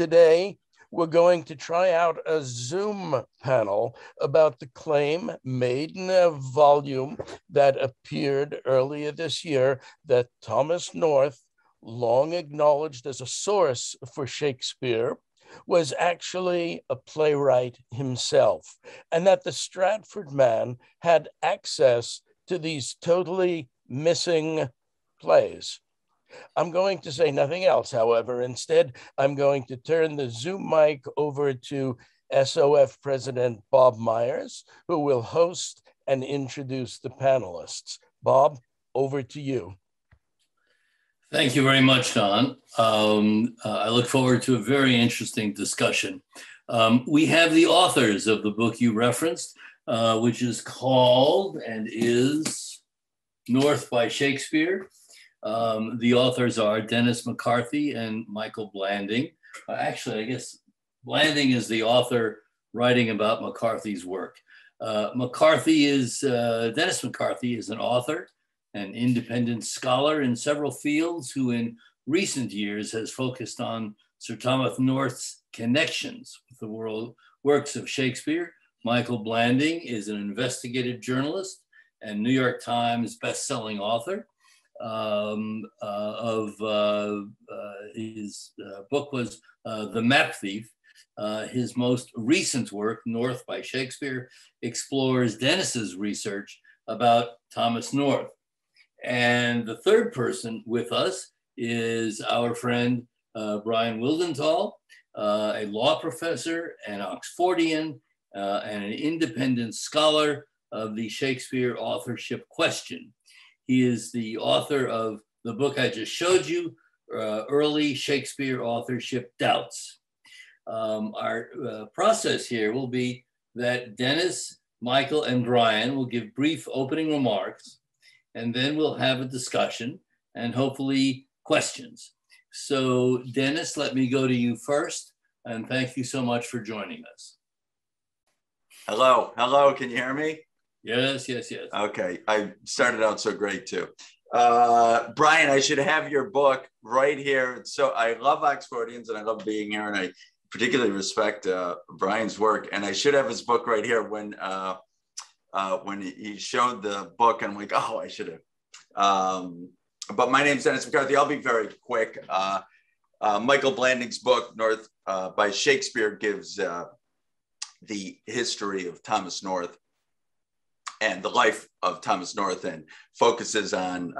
Today, we're going to try out a Zoom panel about the claim made in a volume that appeared earlier this year that Thomas North, long acknowledged as a source for Shakespeare, was actually a playwright himself, and that the Stratford man had access to these totally missing plays. I'm going to say nothing else, however. Instead, I'm going to turn the Zoom mic over to SOF President Bob Meyers, who will host and introduce the panelists. Bob, over to you. Thank you very much, Don. I look forward to a very interesting discussion. We have the authors of the book you referenced, which is called and is North by Shakespeare. The authors are Dennis McCarthy and Michael Blanding. Actually, I guess Blanding is the author writing about McCarthy's work. Dennis McCarthy is an author, an independent scholar in several fields who in recent years has focused on Sir Thomas North's connections with the world works of Shakespeare. Michael Blanding is an investigative journalist and New York Times best-selling author. His book was The Map Thief. His most recent work, North by Shakespeare, explores Dennis's research about Thomas North. And the third person with us is our friend Brian Wildenthal, a law professor, an Oxfordian, and an independent scholar of the Shakespeare authorship question. He is the author of the book I just showed you, Early Shakespeare Authorship Doubts. Our process here will be that Dennis, Michael, and Brian will give brief opening remarks, and then we'll have a discussion and hopefully questions. So Dennis, let me go to you first, and thank you so much for joining us. Hello, can you hear me? Yes. Okay, I started out so great too. Brian, I should have your book right here. So I love Oxfordians and I love being here, and I particularly respect Brian's work. And I should have his book right here. When he showed the book, I'm like, oh, I should have. But my name's Dennis McCarthy. I'll be very quick. Michael Blanding's book, North by Shakespeare, gives the history of Thomas North and the life of Thomas North, and focuses on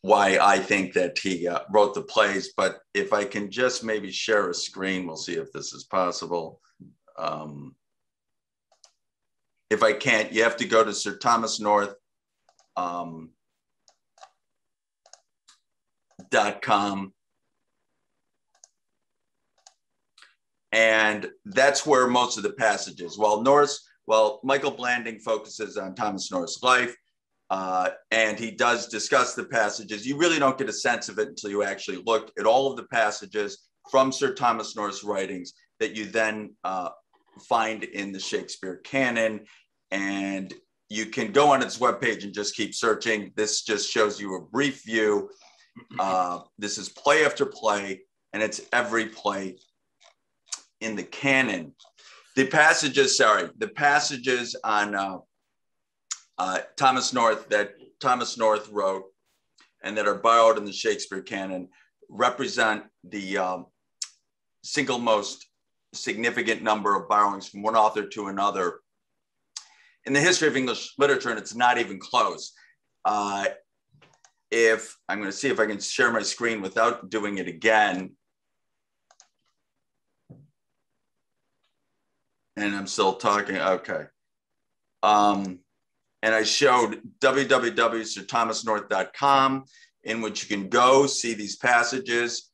why I think that he wrote the plays. But if I can just maybe share a screen, we'll see if this is possible. If I can't, you have to go to Sir Thomas North .com. And that's where most of the passages, well, Michael Blanding focuses on Thomas North's life, and he does discuss the passages. You really don't get a sense of it until you actually look at all of the passages from Sir Thomas North's writings that you then find in the Shakespeare canon. And you can go on its webpage and just keep searching. This just shows you a brief view. This is play after play, and it's every play in the canon. The passages on Thomas North that Thomas North wrote and that are borrowed in the Shakespeare canon represent the single most significant number of borrowings from one author to another in the history of English literature, and it's not even close. If I'm going to see if I can share my screen without doing it again. And I'm still talking, okay. And I showed www.sirthomasnorth.com, in which you can go see these passages.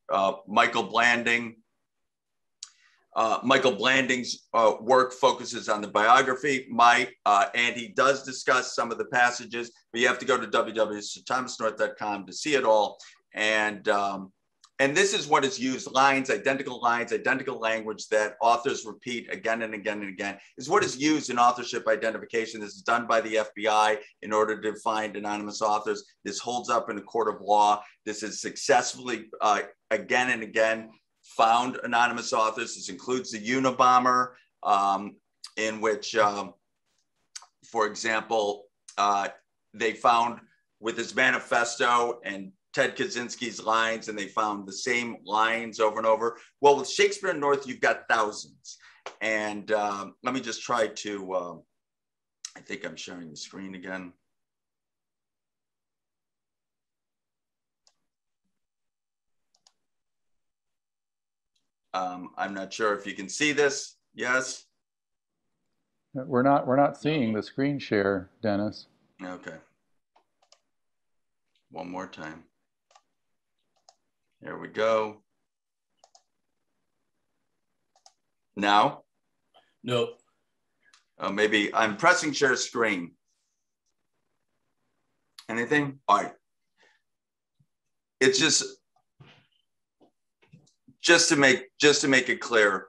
Michael Blanding's work focuses on the biography, and he does discuss some of the passages, but you have to go to www.sirthomasnorth.com to see it all. And this is what is used, identical language that authors repeat again and again and again, is what is used in authorship identification. This is done by the FBI in order to find anonymous authors. This holds up in a court of law. This is successfully, again and again, found anonymous authors. This includes the Unabomber, in which, for example, they found with his manifesto and Ted Kaczynski's lines, and they found the same lines over and over. Well, with Shakespeare North, you've got thousands. And let me just try to, I think I'm sharing the screen again. I'm not sure if you can see this. Yes? We're not seeing the screen share, Dennis. Okay. One more time. Here we go. Now? No. Oh, maybe I'm pressing share screen. Anything? All right. It's just to make it clear,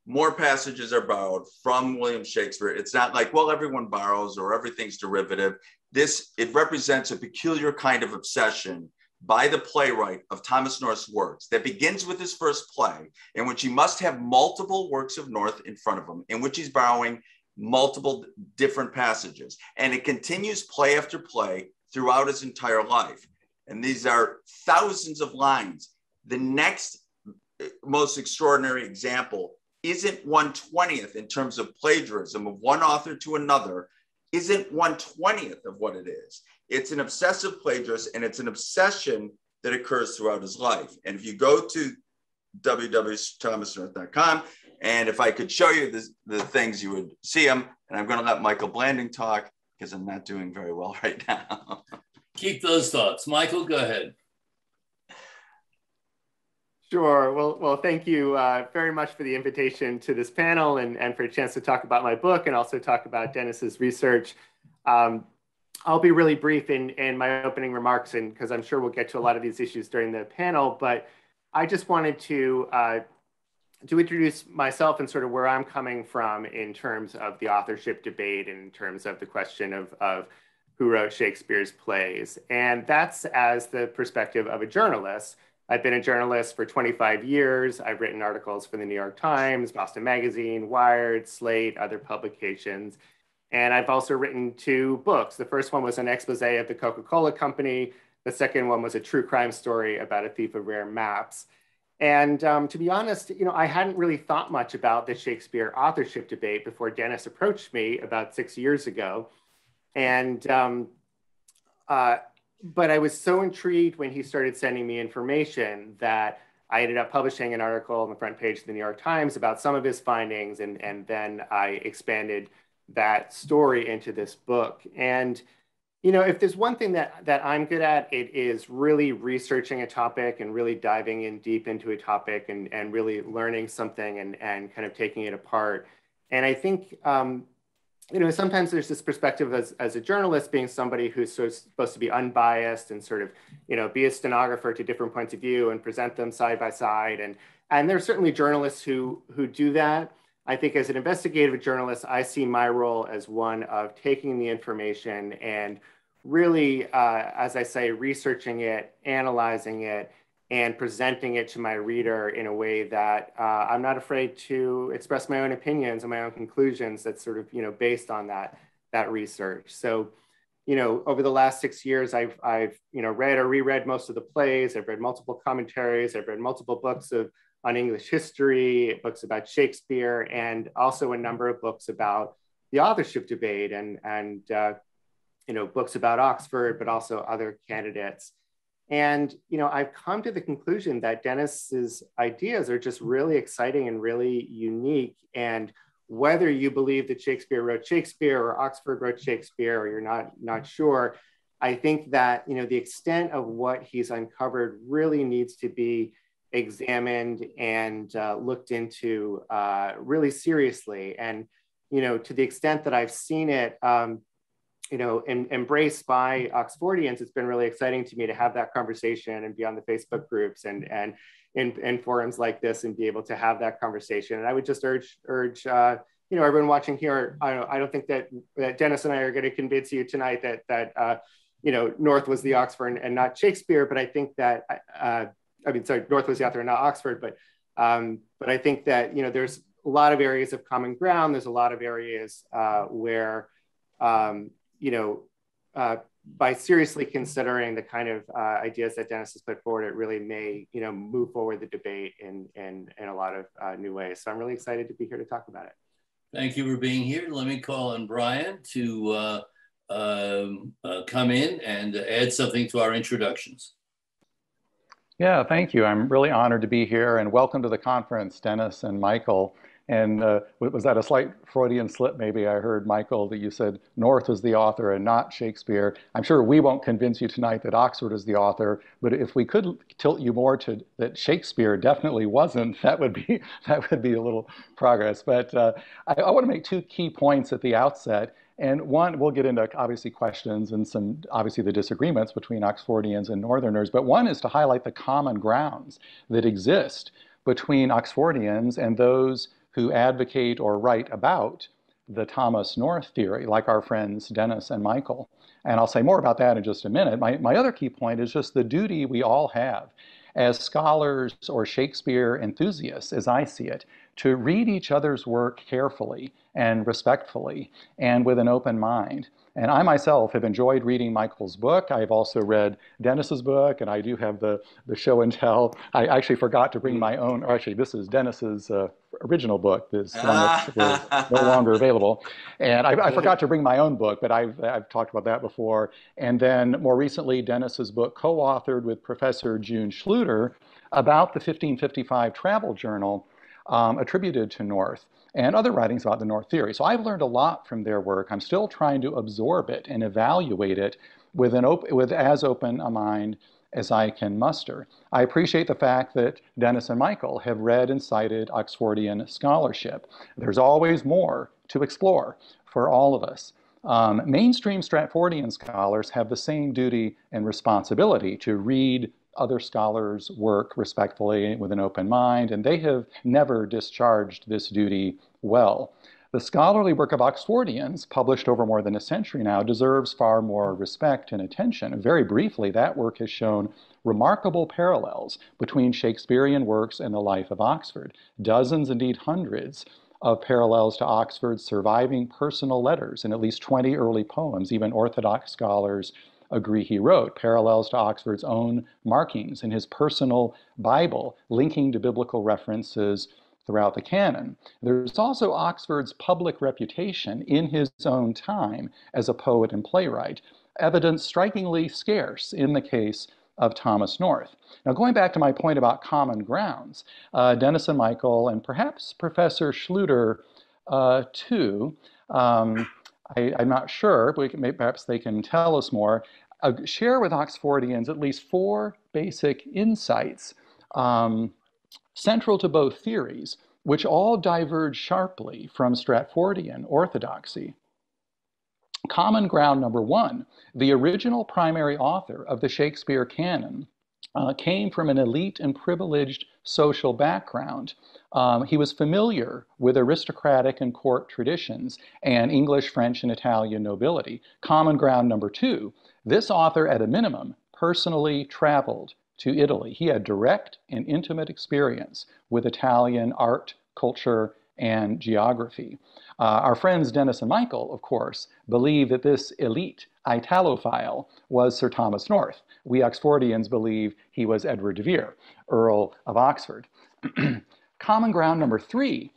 more passages are borrowed from William Shakespeare. It's not like, well, everyone borrows or everything's derivative. It represents a peculiar kind of obsession by the playwright of Thomas North's works that begins with his first play, in which he must have multiple works of North in front of him, in which he's borrowing multiple different passages. And it continues play after play throughout his entire life. And these are thousands of lines. The next most extraordinary example isn't 1/20th in terms of plagiarism of one author to another, isn't 1/20th of what it is. It's an obsessive plagiarist, and it's an obsession that occurs throughout his life. And if you go to www.thomasnorth.com, and if I could show you the things, you would see them. And I'm going to let Michael Blanding talk because I'm not doing very well right now. Keep those thoughts. Michael, go ahead. Sure. Well, thank you very much for the invitation to this panel and for a chance to talk about my book and also talk about Dennis's research. I'll be really brief in my opening remarks, and because I'm sure we'll get to a lot of these issues during the panel, but I just wanted to introduce myself and sort of where I'm coming from in terms of the authorship debate and in terms of the question of who wrote Shakespeare's plays. And that's as the perspective of a journalist. I've been a journalist for 25 years. I've written articles for the New York Times, Boston Magazine, Wired, Slate, other publications. And I've also written 2 books. The first one was an expose of the Coca-Cola Company. The second one was a true crime story about a thief of rare maps. And to be honest, I hadn't really thought much about the Shakespeare authorship debate before Dennis approached me about 6 years ago. And but I was so intrigued when he started sending me information that I ended up publishing an article on the front page of the New York Times about some of his findings, and then I expanded that story into this book. And if there's one thing that I'm good at, it is really researching a topic and really diving in deep into a topic and really learning something and kind of taking it apart. And I think sometimes there's this perspective as a journalist, being somebody who's sort of supposed to be unbiased and sort of, be a stenographer to different points of view and present them side by side. And there's certainly journalists who do that. I think as an investigative journalist, I see my role as one of taking the information and really, as I say, researching it, analyzing it, and presenting it to my reader in a way that I'm not afraid to express my own opinions and my own conclusions that's sort of, based on that research. So, over the last 6 years, I've read or reread most of the plays. I've read multiple commentaries. I've read multiple books on English history, books about Shakespeare, and also a number of books about the authorship debate and books about Oxford, but also other candidates. And, I've come to the conclusion that Dennis's ideas are just really exciting and really unique. And whether you believe that Shakespeare wrote Shakespeare or Oxford wrote Shakespeare, or you're not sure, I think that, the extent of what he's uncovered really needs to be examined and looked into really seriously. And, to the extent that I've seen it, embraced by Oxfordians, it's been really exciting to me to have that conversation and be on the Facebook groups and in forums like this and be able to have that conversation. And I would just urge everyone watching here, I don't think that Dennis and I are going to convince you tonight that North was the Oxford and not Shakespeare, but I think that, North was the author and not Oxford, but But I think that, there's a lot of areas of common ground. There's a lot of areas where, by seriously considering the kind of ideas that Dennis has put forward, it really may, move forward the debate in a lot of new ways. So I'm really excited to be here to talk about it. Thank you for being here. Let me call on Bryan to come in and add something to our introductions. Yeah, thank you. I'm really honored to be here, and welcome to the conference, Dennis and Michael. And was that a slight Freudian slip? Maybe I heard, Michael, that you said North was the author and not Shakespeare. I'm sure we won't convince you tonight that Oxford is the author, but if we could tilt you more to that Shakespeare definitely wasn't, that would be a little progress. But I want to make two key points at the outset. And one, we'll get into obviously questions and some obviously the disagreements between Oxfordians and Northerners, but one is to highlight the common grounds that exist between Oxfordians and those who advocate or write about the Thomas North theory, like our friends Dennis and Michael. And I'll say more about that in just a minute. My other key point is just the duty we all have as scholars or Shakespeare enthusiasts, as I see it, to read each other's work carefully and respectfully and with an open mind. And I myself have enjoyed reading Michael's book. I've also read Dennis's book, and I do have the show and tell. I actually forgot to bring my own, or actually this is Dennis's original book, this one that's no longer available. And I forgot to bring my own book, but I've talked about that before. And then more recently, Dennis's book co-authored with Professor June Schluter about the 1555 travel journal attributed to North, and other writings about the North theory. So I've learned a lot from their work. I'm still trying to absorb it and evaluate it with as open a mind as I can muster. I appreciate the fact that Dennis and Michael have read and cited Oxfordian scholarship. There's always more to explore for all of us. Mainstream Stratfordian scholars have the same duty and responsibility to read other scholars' work respectfully with an open mind, and they have never discharged this duty well. The scholarly work of Oxfordians, published over more than a century now, deserves far more respect and attention. Very briefly, that work has shown remarkable parallels between Shakespearean works and the life of Oxford. Dozens, indeed hundreds, of parallels to Oxford's surviving personal letters and at least 20 early poems, even Orthodox scholars agree he wrote, parallels to Oxford's own markings in his personal Bible, linking to biblical references throughout the canon. There's also Oxford's public reputation in his own time as a poet and playwright, evidence strikingly scarce in the case of Thomas North. Now, going back to my point about common grounds, Dennis and Michael, and perhaps Professor Schluter too, I'm not sure, but perhaps they can tell us more, share with Oxfordians at least four basic insights central to both theories, which all diverge sharply from Stratfordian orthodoxy. Common ground number one, the original primary author of the Shakespeare canon came from an elite and privileged social background. He was familiar with aristocratic and court traditions and English, French, and Italian nobility. Common ground number two, this author at a minimum personally traveled to Italy. He had direct and intimate experience with Italian art, culture, and geography. Our friends Dennis and Michael, of course, believe that this elite Italophile was Sir Thomas North. We Oxfordians believe he was Edward de Vere, Earl of Oxford. Common ground number three,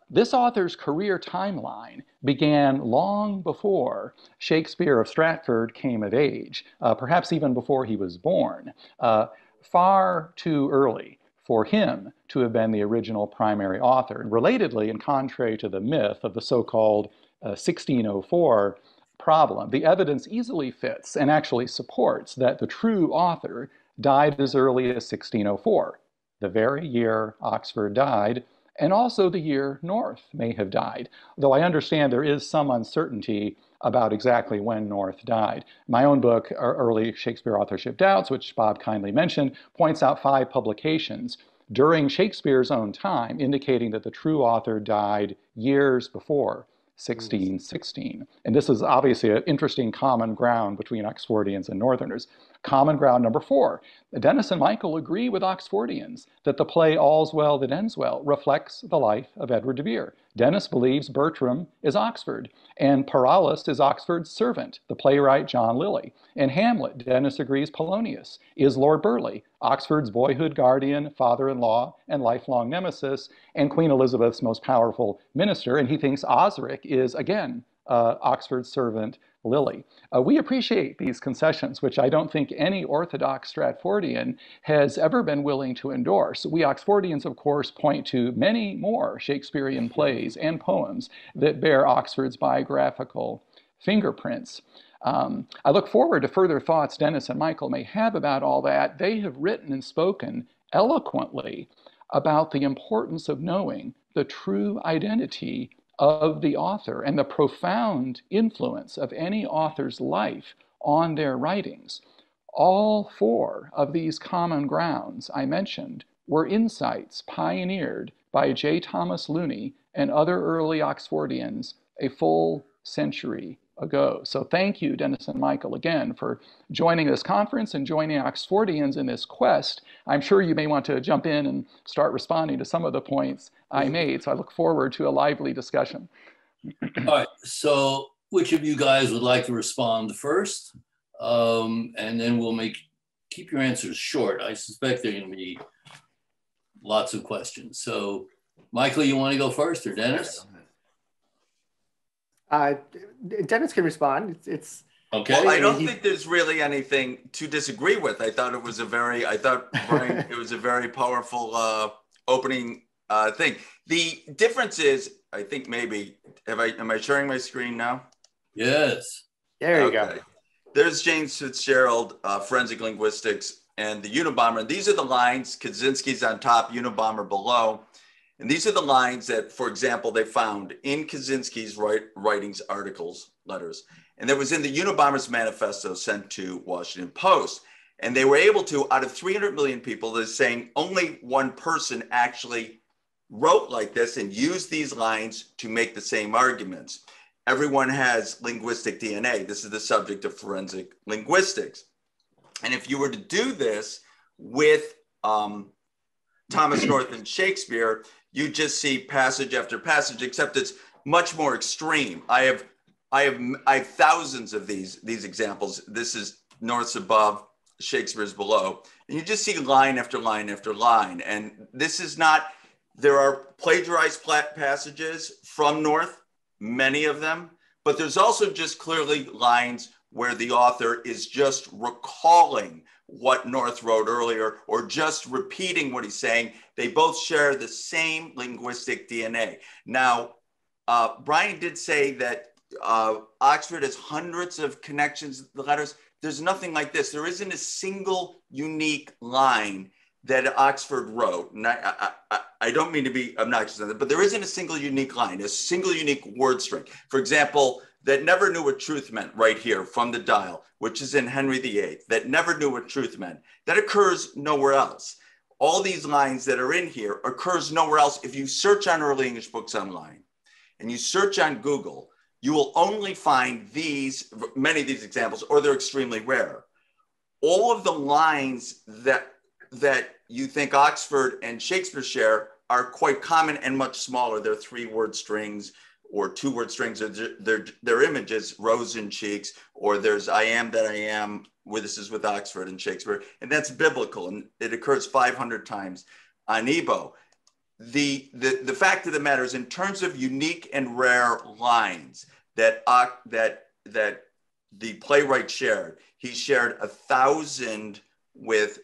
this author's career timeline began long before Shakespeare of Stratford came of age, perhaps even before he was born, far too early for him to have been the original primary author. Relatedly, and contrary to the myth of the so-called 1604 problem, the evidence easily fits and actually supports that the true author died as early as 1604, the very year Oxford died, and also the year North may have died, though I understand there is some uncertainty about exactly when North died. My own book, Early Shakespeare Authorship Doubts, which Bob kindly mentioned, points out 5 publications during Shakespeare's own time, indicating that the true author died years before 1616. And this is obviously an interesting common ground between Oxfordians and Northerners. Common ground number 4. Dennis and Michael agree with Oxfordians that the play All's Well That Ends Well reflects the life of Edward de Vere. Dennis believes Bertram is Oxford, and Paralyst is Oxford's servant, the playwright John Lilly. In Hamlet, Dennis agrees Polonius is Lord Burleigh, Oxford's boyhood guardian, father-in-law, and lifelong nemesis, and Queen Elizabeth's most powerful minister, and he thinks Osric is, again, Oxford's servant, Lilly. We appreciate these concessions, which I don't think any Orthodox Stratfordian has ever been willing to endorse. We Oxfordians, of course, point to many more Shakespearean plays and poems that bear Oxford's biographical fingerprints. I look forward to further thoughts Dennis and Michael may have about all that. They have written and spoken eloquently about the importance of knowing the true identity of the author and the profound influence of any author's life on their writings. All 4 of these common grounds I mentioned were insights pioneered by J. Thomas Looney and other early Oxfordians a full century ago. So thank you, Dennis and Michael, again for joining this conference and joining Oxfordians in this quest. I'm sure you may want to jump in and start responding to some of the points I made. So I look forward to a lively discussion. All right, so which of you guys would like to respond first? And then we'll keep your answers short. I suspect there are going to be lots of questions. So Michael, you want to go first, or Dennis? Dennis can respond. It's okay. Well, I don't think there's really anything to disagree with. I thought Brian, it was a very powerful opening thing. The difference is, I think maybe, am I sharing my screen now? Yes. There you go. There's James Fitzgerald, Forensic Linguistics, and the Unabomber. These are the lines, Kaczynski's on top, Unabomber below. And these are the lines that, for example, they found in Kaczynski's writings, articles, letters. And that was in the Unabomber's manifesto sent to Washington Post. And they were able to, out of 300 million people, they're saying only one person actually wrote like this and used these lines to make the same arguments. Everyone has linguistic DNA. This is the subject of forensic linguistics. And if you were to do this with Thomas North and Shakespeare, you just see passage after passage, except it's much more extreme. I have thousands of these examples. This is North's above, Shakespeare's below, and you just see line after line after line. And this is not. There are plagiarized passages from North, many of them, but there's also just clearly lines where the author is just recalling what North wrote earlier, or just repeating what he's saying. They both share the same linguistic DNA. Now, Brian did say that Oxford has hundreds of connections, the letters. There's nothing like this. There isn't a single unique line that Oxford wrote. And I don't mean to be obnoxious on that, but there isn't a single unique line, a single unique word string. For example, that never knew what truth meant, right here from the dial, which is in Henry VIII, that never knew what truth meant. That occurs nowhere else. All these lines that are in here occurs nowhere else. If you search on early English books online and you search on Google, you will only find many of these examples, or they're extremely rare. All of the lines that you think Oxford and Shakespeare share are quite common and much smaller. They're 3-word strings or 2-word strings. They're images, rose and cheeks, or there's I am that I am, where this is with Oxford and Shakespeare, and that's biblical, and it occurs 500 times on Ebo. The fact of the matter is, in terms of unique and rare lines that the playwright shared, he shared 1,000 with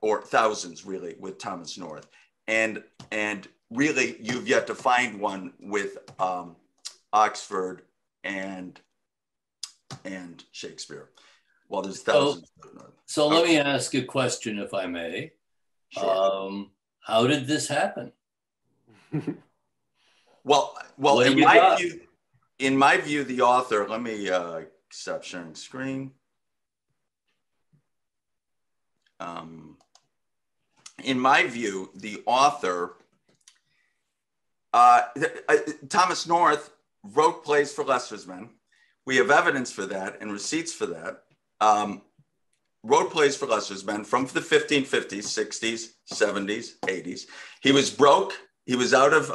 or thousands really with Thomas North, and really you've yet to find one with Oxford and Shakespeare. Well, there's thousands. So let me ask a question, if I may. Sure. How did this happen? Well, in my view, the author. Let me stop sharing screen. In my view, the author, Thomas North, wrote plays for Leicester's Men. We have evidence for that and receipts for that. Wrote plays for Leicester's Men from the 1550s, 60s, 70s, 80s. He was broke. He was out of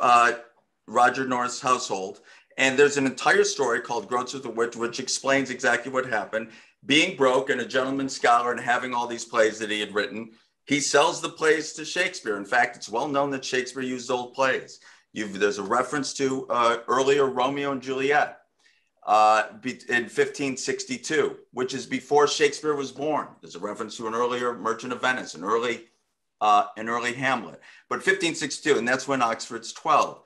Roger North's household. And there's an entire story called Groats with the Witch, which explains exactly what happened. Being broke and a gentleman scholar and having all these plays that he had written, he sells the plays to Shakespeare. In fact, it's well known that Shakespeare used old plays. There's a reference to earlier Romeo and Juliet in 1562, which is before Shakespeare was born. There's a reference to an earlier Merchant of Venice, an early Hamlet, but 1562, and that's when Oxford's 12.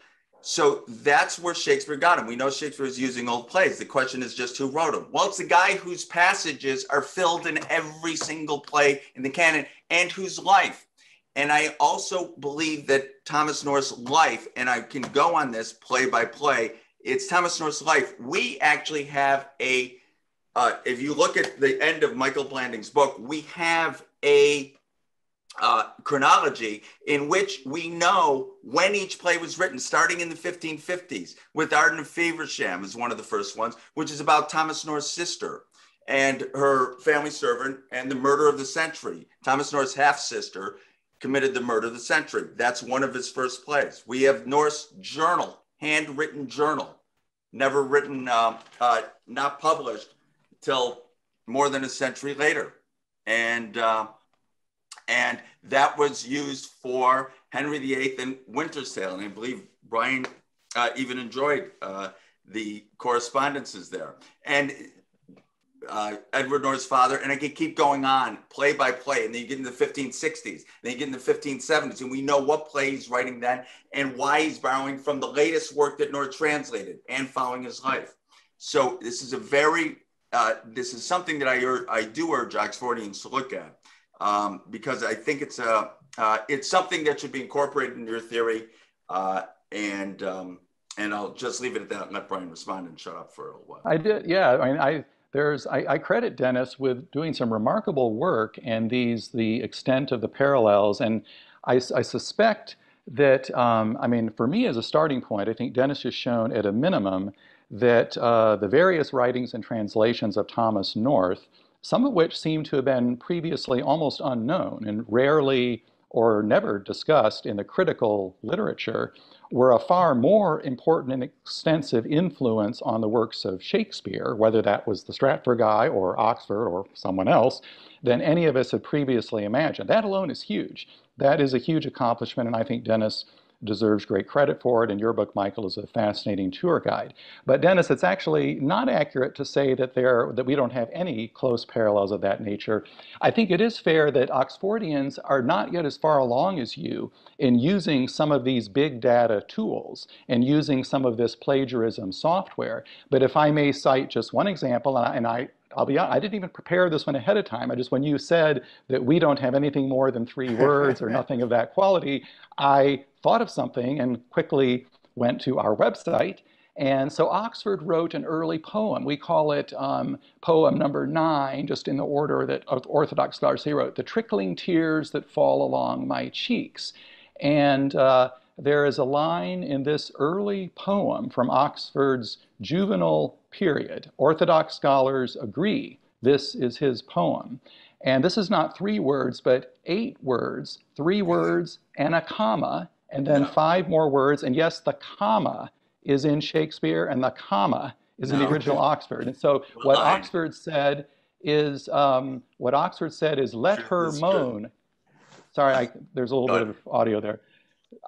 So that's where Shakespeare got him. We know Shakespeare is using old plays. The question is just who wrote them. Well, it's the guy whose passages are filled in every single play in the canon and whose life. And I also believe that Thomas North's life, and I can go on this play by play, it's Thomas North's life. We actually have if you look at the end of Michael Blanding's book, we have a chronology in which we know when each play was written, starting in the 1550s with Arden of Feversham is one of the first ones, which is about Thomas North's sister and her family servant and the murder of the century. Thomas North's half-sister committed the murder of the century. That's one of his first plays. We have North's journal, handwritten journal, never written, not published till more than a century later. And that was used for Henry VIII and Winter's Tale. And I believe Bryan even enjoyed the correspondences there. And Edward North's father, and I could keep going on play by play. And then you get into the 1560s, then you get into the 1570s, and we know what play he's writing then and why he's borrowing from the latest work that North translated and following his life. So this is this is something that I do urge Oxfordians to look at. Because I think it's something that should be incorporated into your theory, and I'll just leave it at that and let Bryan respond and shut up for a little while. I did, yeah. I mean, I credit Dennis with doing some remarkable work and the extent of the parallels, and I suspect that I mean, for me as a starting point, I think Dennis has shown at a minimum that the various writings and translations of Thomas North, some of which seem to have been previously almost unknown and rarely or never discussed in the critical literature, were a far more important and extensive influence on the works of Shakespeare, whether that was the Stratford guy or Oxford or someone else, than any of us had previously imagined. That alone is huge. That is a huge accomplishment, and I think Dennis deserves great credit for it, and your book, Michael, is a fascinating tour guide. But Dennis, it's actually not accurate to say that we don't have any close parallels of that nature. I think it is fair that Oxfordians are not yet as far along as you in using some of these big data tools and using some of this plagiarism software. But if I may cite just one example, I'll be honest, I didn't even prepare this one ahead of time. When you said that we don't have anything more than 3 words or nothing of that quality, I thought of something and quickly went to our website. And so Oxford wrote an early poem. We call it poem number 9, just in the order that Orthodox scholars say wrote, "The trickling tears that fall along my cheeks." And there is a line in this early poem from Oxford's juvenile period. Orthodox scholars agree this is his poem. And this is not 3 words, but 8 words, 3 words and a comma, and then 5 more words. And yes, the comma is in Shakespeare and the comma is in the original Oxford. And so what Oxford said is, let her moan. Sorry, there's a little bit of audio there.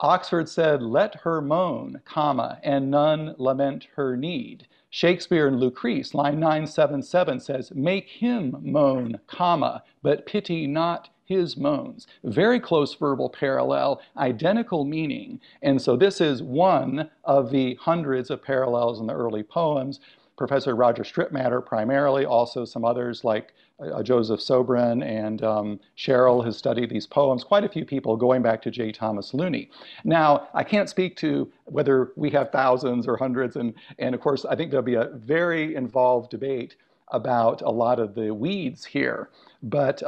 Oxford said, let her moan, comma, and none lament her need. Shakespeare in Lucrece, line 977 says, make him moan, comma, but pity not his moans. Very close verbal parallel, identical meaning. And so this is one of the hundreds of parallels in the early poems. Professor Roger Strittmatter primarily, also some others like Joseph Sobran and Cheryl has studied these poems, quite a few people going back to J. Thomas Looney. Now, I can't speak to whether we have thousands or hundreds, and of course, I think there'll be a very involved debate about a lot of the weeds here. But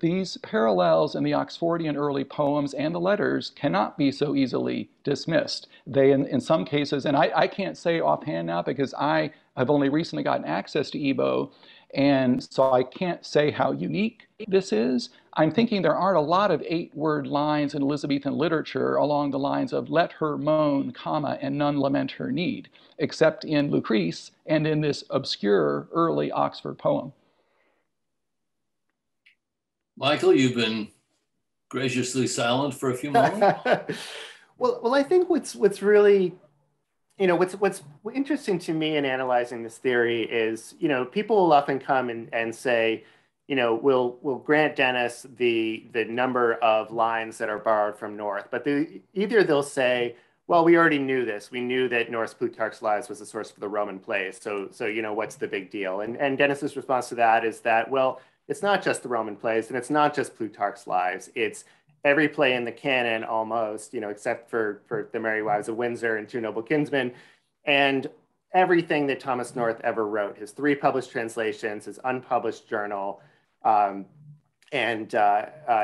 these parallels in the Oxfordian early poems and the letters cannot be so easily dismissed. They, in some cases, and I can't say offhand now because I have only recently gotten access to EBO, and so I can't say how unique this is. I'm thinking there aren't a lot of 8-word lines in Elizabethan literature along the lines of let her moan, comma, and none lament her need, except in Lucrece and in this obscure early Oxford poem. Michael, you've been graciously silent for a few moments. Well, I think what's really, what's interesting to me in analyzing this theory is, people will often come and say, we'll grant Dennis the number of lines that are borrowed from North, but either they'll say, well, we already knew this. We knew that North's Plutarch's Lives was the source for the Roman plays. So what's the big deal? And Dennis's response to that is that, well, it's not just the Roman plays, and it's not just Plutarch's Lives. It's every play in the canon almost, except for The Merry Wives of Windsor and Two Noble Kinsmen, and everything that Thomas North ever wrote, his 3 published translations, his unpublished journal, and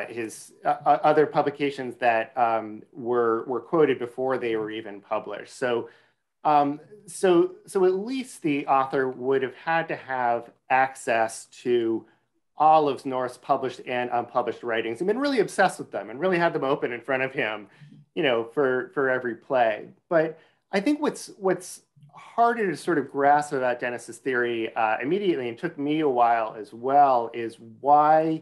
his other publications that were quoted before they were even published. So at least the author would have had to have access to all of North's published and unpublished writings and been really obsessed with them and really had them open in front of him, for every play. But I think what's harder to sort of grasp about Dennis's theory immediately, and took me a while as well, is why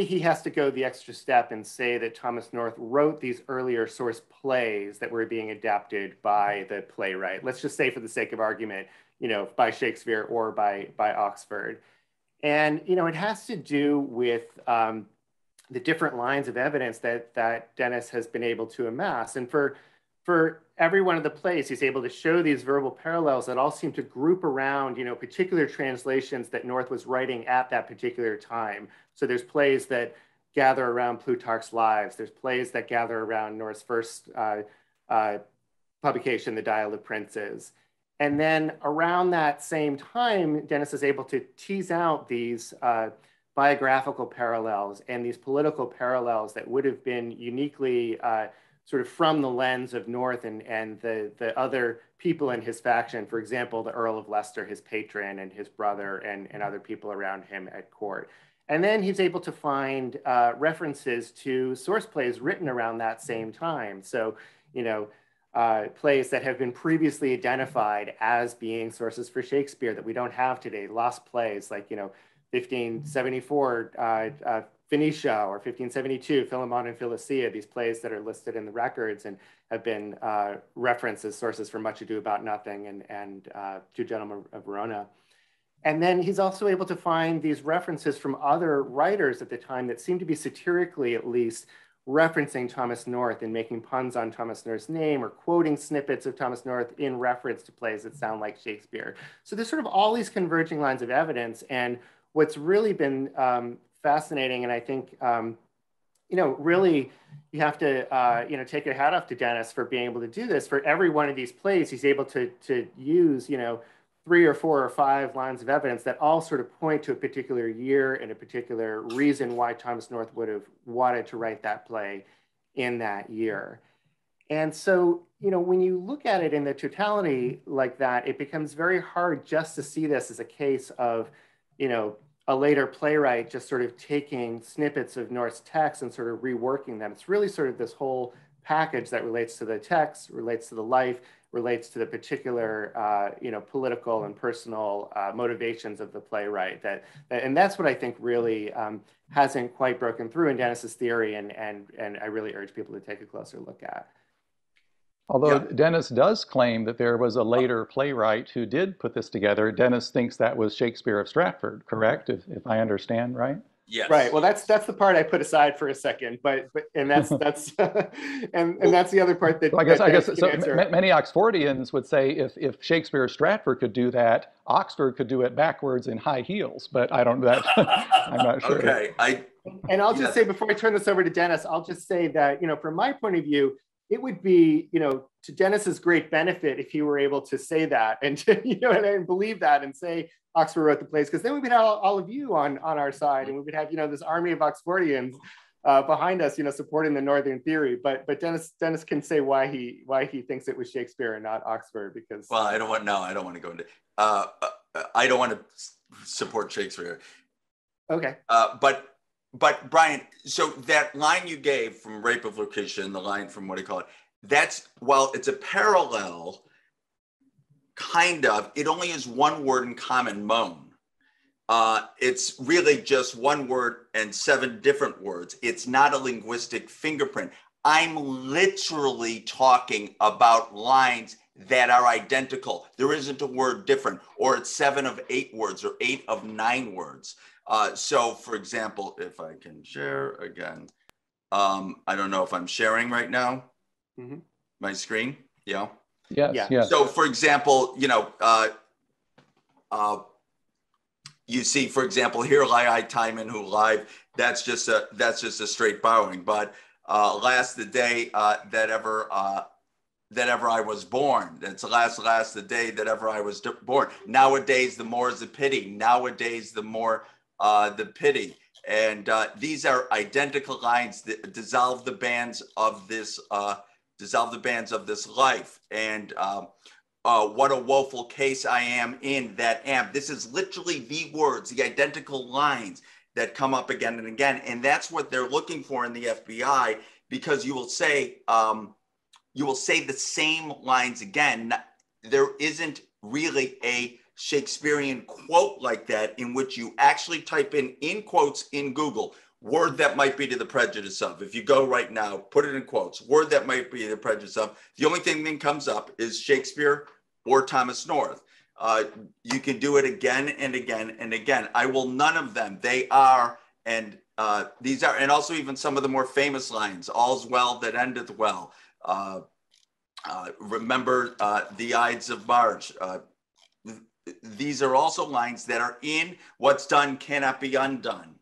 he has to go the extra step and say that Thomas North wrote these earlier source plays that were being adapted by the playwright. Let's just say, for the sake of argument, by Shakespeare or by Oxford. And, it has to do with the different lines of evidence that Dennis has been able to amass. And for every one of the plays, he's able to show these verbal parallels that all seem to group around, particular translations that North was writing at that particular time. So there's plays that gather around Plutarch's Lives. There's plays that gather around North's first publication, The Dial of Princes. And then around that same time, Dennis is able to tease out these biographical parallels and these political parallels that would have been uniquely sort of from the lens of North and the other people in his faction. For example, the Earl of Leicester, his patron, and his brother, and other people around him at court. And then he's able to find references to source plays written around that same time. So, plays that have been previously identified as being sources for Shakespeare that we don't have today, lost plays like, 1574, Phoenicia, or 1572, Philemon and Philistia, these plays that are listed in the records and have been referenced as sources for Much Ado About Nothing and Two Gentlemen of Verona. And then he's also able to find these references from other writers at the time that seem to be satirically, at least, referencing Thomas North and making puns on Thomas North's name or quoting snippets of Thomas North in reference to plays that sound like Shakespeare. So there's sort of all these converging lines of evidence. And what's really been fascinating, and I think, really you have to, take your hat off to Dennis for being able to do this. For every one of these plays, he's able to use, 3 or 4 or 5 lines of evidence that all sort of point to a particular year and a particular reason why Thomas North would have wanted to write that play in that year. And so, when you look at it in the totality like that, it becomes very hard just to see this as a case of, a later playwright just sort of taking snippets of North's text and sort of reworking them. It's really sort of this whole package that relates to the text, relates to the life, relates to the particular, political and personal motivations of the playwright. And that's what I think really hasn't quite broken through in Dennis's theory, and I really urge people to take a closer look at. Although Dennis does claim that there was a later playwright who did put this together. Dennis thinks that was Shakespeare of Stratford, correct? If I understand right? Yes. Right. Well, that's the part I put aside for a second, but that's and that's the other part that I guess that so. answer. Many Oxfordians would say if Shakespeare of Stratford could do that, Oxford could do it backwards in high heels. But I don't know that. I'm not sure. Okay. And I'll just say, before I turn this over to Dennis, I'll just say that, from my point of view, it would be, to Dennis's great benefit if he were able to say that and and believe that and say Oxford wrote the plays, because then we would have all of you on our side, and we would have this army of Oxfordians behind us, supporting the Northern theory. But Dennis can say why he thinks it was Shakespeare and not Oxford, because I don't want to go into. I don't want to support Shakespeare. Okay. But Bryan, so that line you gave from Rape of Lucretia and the line from what do you call it? That's, while it's a parallel, kind of, it only has one word in common, moan. It's really just one word and 7 different words. It's not a linguistic fingerprint. I'm literally talking about lines that are identical. There isn't a word different, or it's 7 of 8 words or 8 of 9 words. So for example, if I can share again, I don't know if I'm sharing right now, my screen. Yeah. Yes. So for example, you see, for example, here lie I Timon who live. That's just a straight borrowing. But last the day that ever I was born. That's the last the day that ever I was born. Nowadays, the more is the pity. Nowadays, the more the pity. And these are identical lines that dissolve the bands of this life. And what a woeful case I am in that am. This is literally the words, the identical lines that come up again and again. And that's what they're looking for in the FBI, because you will say the same lines again. There isn't really a Shakespearean quote like that in which you actually type in quotes in Google, word that might be to the prejudice of. If you go right now, put it in quotes, word that might be to the prejudice of. The only thing that comes up is Shakespeare or Thomas North. You can do it again and again and again. I will none of them. They are, and these are, and also even some of the more famous lines, all's well that endeth well. Remember the Ides of March. These are also lines that are in what's done cannot be undone.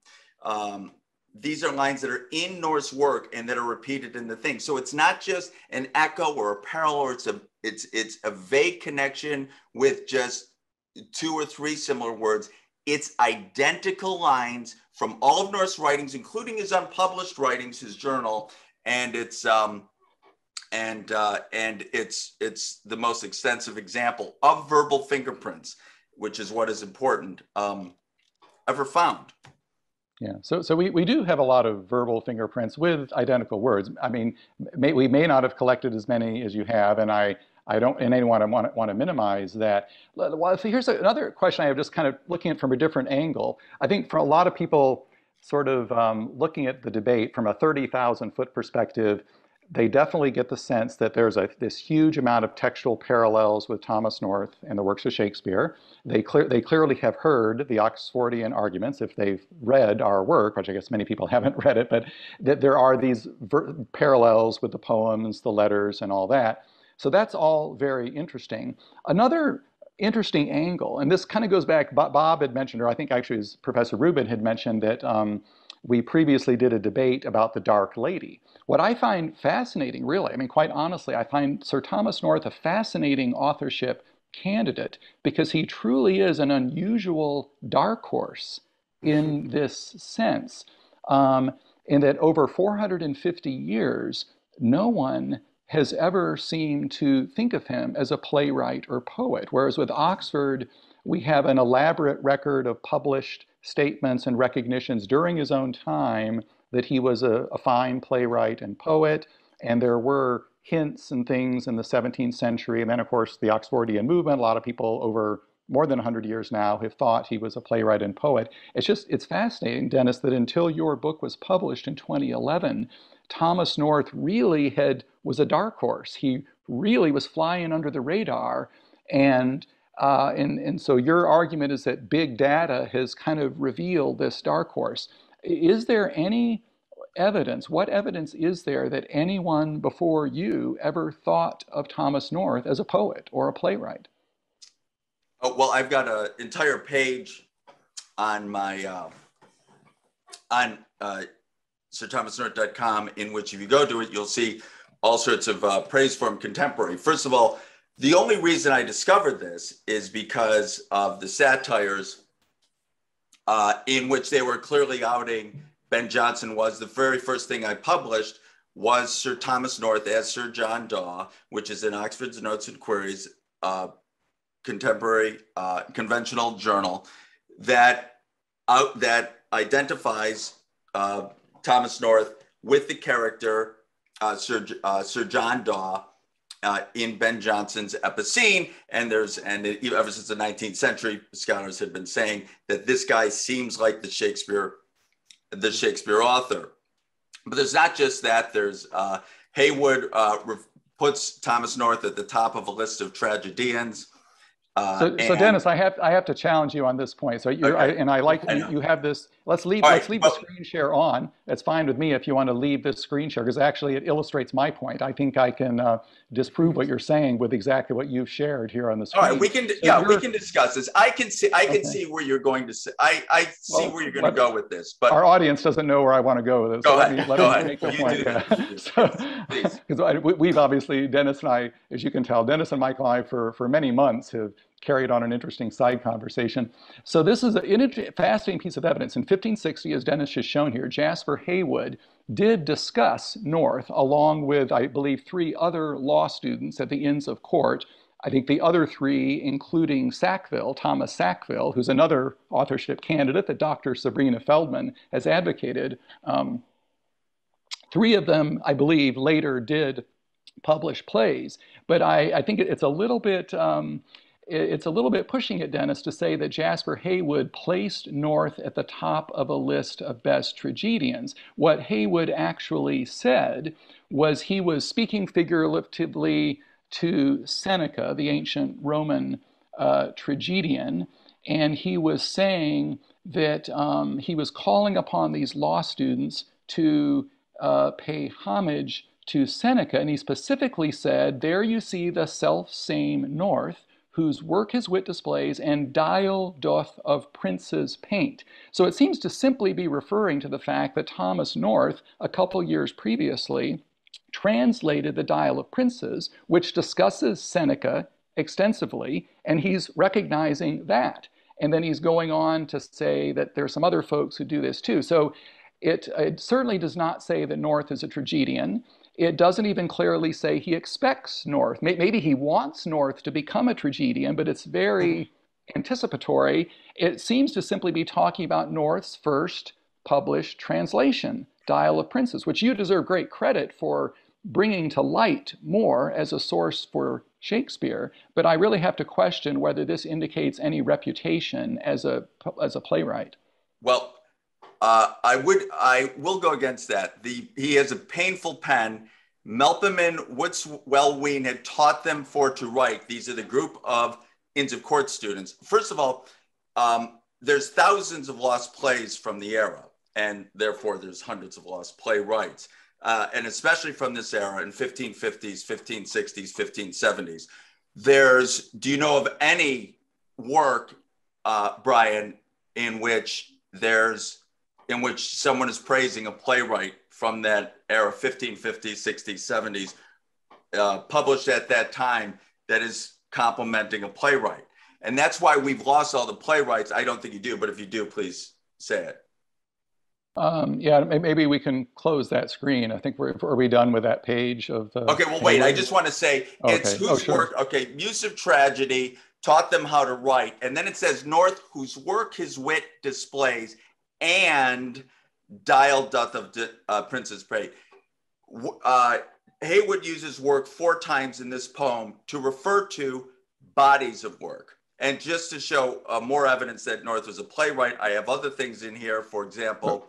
These are lines that are in North's work and that are repeated in the thing. So it's not just an echo or a parallel, or it's a vague connection with just 2 or 3 similar words. It's identical lines from all of North's writings, including his unpublished writings, his journal, and it's it's the most extensive example of verbal fingerprints, which is what is important, ever found. Yeah, so we do have a lot of verbal fingerprints with identical words. I mean, we may not have collected as many as you have, and I don't in any want to minimize that. Well, here's another question I have, just kind of looking at it from a different angle. I think for a lot of people, sort of looking at the debate from a 30,000-foot perspective, they definitely get the sense that there's this huge amount of textual parallels with Thomas North and the works of Shakespeare. They clearly have heard the Oxfordian arguments if they've read our work, which I guess many people haven't read it, but that there are these parallels with the poems, the letters, and all that. So that's all very interesting. Another interesting angle, and this kind of goes back, Bob had mentioned, or I think actually it was Professor Rubin had mentioned that we previously did a debate about the Dark Lady. What I find fascinating, really, I mean, quite honestly, I find Sir Thomas North a fascinating authorship candidate because he truly is an unusual dark horse in this sense, in that over 450 years, no one has ever seemed to think of him as a playwright or poet, whereas with Oxford, we have an elaborate record of published statements and recognitions during his own time that he was a fine playwright and poet, and there were hints and things in the 17th century, and then of course the Oxfordian movement. A lot of people over more than 100 years now have thought he was a playwright and poet. It's fascinating, Dennis, that until your book was published in 2011, Thomas North really was a dark horse. He really was flying under the radar, and so your argument is that big data has kind of revealed this dark horse. Is there any evidence, what evidence is there that anyone before you ever thought of Thomas North as a poet or a playwright? Oh, well, I've got an entire page on my SirThomasNorth.com in which, if you go to it, you'll see all sorts of praise for him contemporary. First of all, the only reason I discovered this is because of the satires in which they were clearly outing Ben Jonson. Was the very first thing I published was Sir Thomas North as Sir John Daw, which is in Oxford's Notes and Queries, contemporary conventional journal that identifies Thomas North with the character Sir John Daw in Ben Jonson's Epicene, and ever since the 19th century, scholars have been saying that this guy seems like the Shakespeare author. But there's not just that. There's Heywood puts Thomas North at the top of a list of tragedians. So Dennis, I have to challenge you on this point. So you have this. Let's leave the screen share on. It's fine with me if you want to leave this screen share, because actually it illustrates my point. I think I can disprove what you're saying with exactly what you've shared here on the screen. All right, we can discuss this. I can see where you're going to say. I see where you're going to go with this, but our audience doesn't know where I want to go with this. Go ahead. Let me make the point. Because we've obviously, Dennis and I, as you can tell, Dennis and Michael and I for many months have carried on an interesting side conversation. So this is a fascinating piece of evidence. In 1560, as Dennis has shown here, Jasper Heywood did discuss North along with, I believe, 3 other law students at the Inns of Court. I think the other 3, including Sackville, Thomas Sackville, who's another authorship candidate that Dr. Sabrina Feldman has advocated. 3 of them, I believe, later did publish plays. But I think it's a little bit pushing it, Dennis, to say that Jasper Heywood placed North at the top of a list of best tragedians. What Heywood actually said was he was speaking figuratively to Seneca, the ancient Roman tragedian, and he was saying that he was calling upon these law students to pay homage to Seneca, and he specifically said, "There you see the self-same North, whose work his wit displays, and dial doth of princes paint." So it seems to simply be referring to the fact that Thomas North, a couple years previously, translated the Dial of Princes, which discusses Seneca extensively, and he's recognizing that. And then he's going on to say that there's some other folks who do this too. So it certainly does not say that North is a tragedian. It doesn't even clearly say he expects North. Maybe he wants North to become a tragedian, but it's very anticipatory. It seems to simply be talking about North's first published translation, Dial of Princes, which you deserve great credit for bringing to light more as a source for Shakespeare. But I really have to question whether this indicates any reputation as a playwright. Well, I will go against that. He has a painful pen. Melpham and Woodswell-Ween had taught them to write. These are the group of Inns of Court students. First of all, there's thousands of lost plays from the era, and therefore there's hundreds of lost playwrights, and especially from this era in 1550s, 1560s, 1570s. Do you know of any work, Brian, in which someone is praising a playwright from that era, 1550s, 60s, 70s, published at that time, that is complimenting a playwright? And that's why we've lost all the playwrights. I don't think you do, but if you do, please say it. Yeah, maybe we can close that screen. I think are we done with that page of the... Okay, well, wait, I just want to say it's whose work, okay, use of tragedy, taught them how to write. And then it says North, whose work his wit displays, and dial doth of princes paint. Heywood uses work 4 times in this poem to refer to bodies of work. And just to show more evidence that North was a playwright, I have other things in here. For example,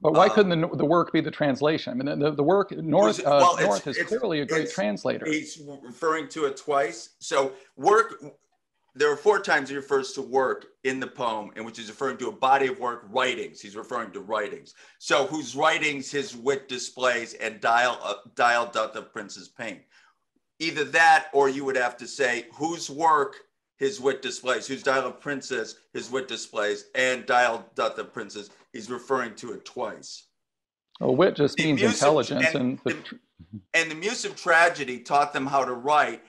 but why couldn't the work be the translation? I mean, the work North is clearly a great translator. He's referring to it twice. So work. There are 4 times he refers to work in the poem, in which he's referring to a body of work, writings. He's referring to writings. So whose writings his wit displays, and dial doth of princes paint. Either that, or you would have to say whose work his wit displays, whose dial of princes his wit displays, and dial doth of princes. He's referring to it twice. Well, wit just means intelligence, and And the muse of tragedy taught them how to write.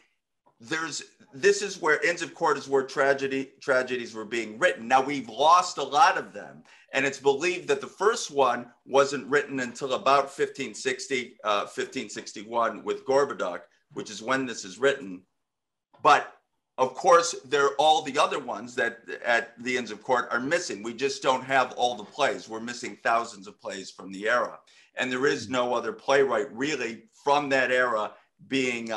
This is where Inns of Court is where tragedies were being written. Now we've lost a lot of them, and it's believed that the first one wasn't written until about 1560, 1561 with Gorboduc, which is when this is written. But of course, all the other ones that at the Inns of Court are missing. We just don't have all the plays. We're missing thousands of plays from the era, and there is no other playwright really from that era being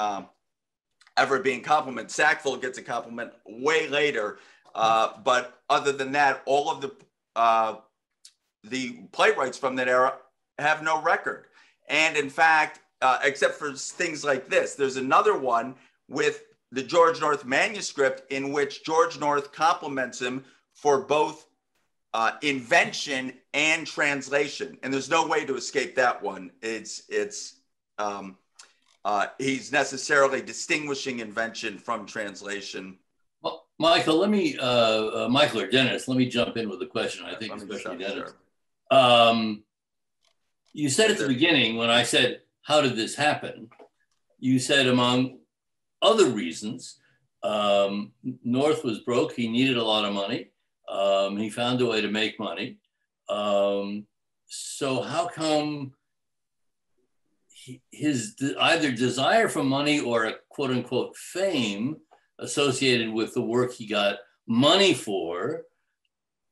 ever being complimented. Sackville gets a compliment way later, but other than that, all of the playwrights from that era have no record. And in fact, except for things like this, there's another one with the George North manuscript in which George North compliments him for both invention and translation. And there's no way to escape that one. He's necessarily distinguishing invention from translation. Well, Michael, Michael or Dennis, let me jump in with a question. I think especially Dennis. Sure. You said at the beginning, when I said, how did this happen? You said, among other reasons, North was broke. He needed a lot of money. He found a way to make money. So how come his either desire for money or a quote unquote fame associated with the work he got money for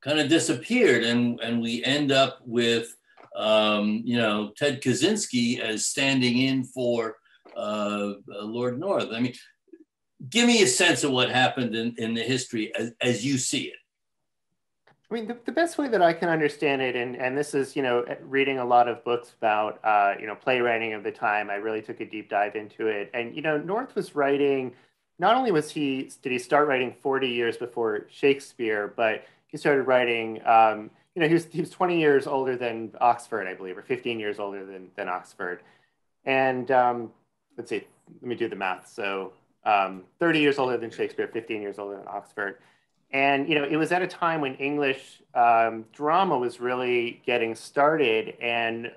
kind of disappeared, and we end up with Ted Kaczynski as standing in for Lord North? I mean, give me a sense of what happened in the history as you see it. I mean, the best way that I can understand it, and this is, reading a lot of books about, playwriting of the time, I really took a deep dive into it. And, North was writing, not only did he start writing 40 years before Shakespeare, but he started writing, he was 20 years older than Oxford, I believe, or 15 years older than Oxford. And let's see, let me do the math. So 30 years older than Shakespeare, 15 years older than Oxford. And, it was at a time when English drama was really getting started, and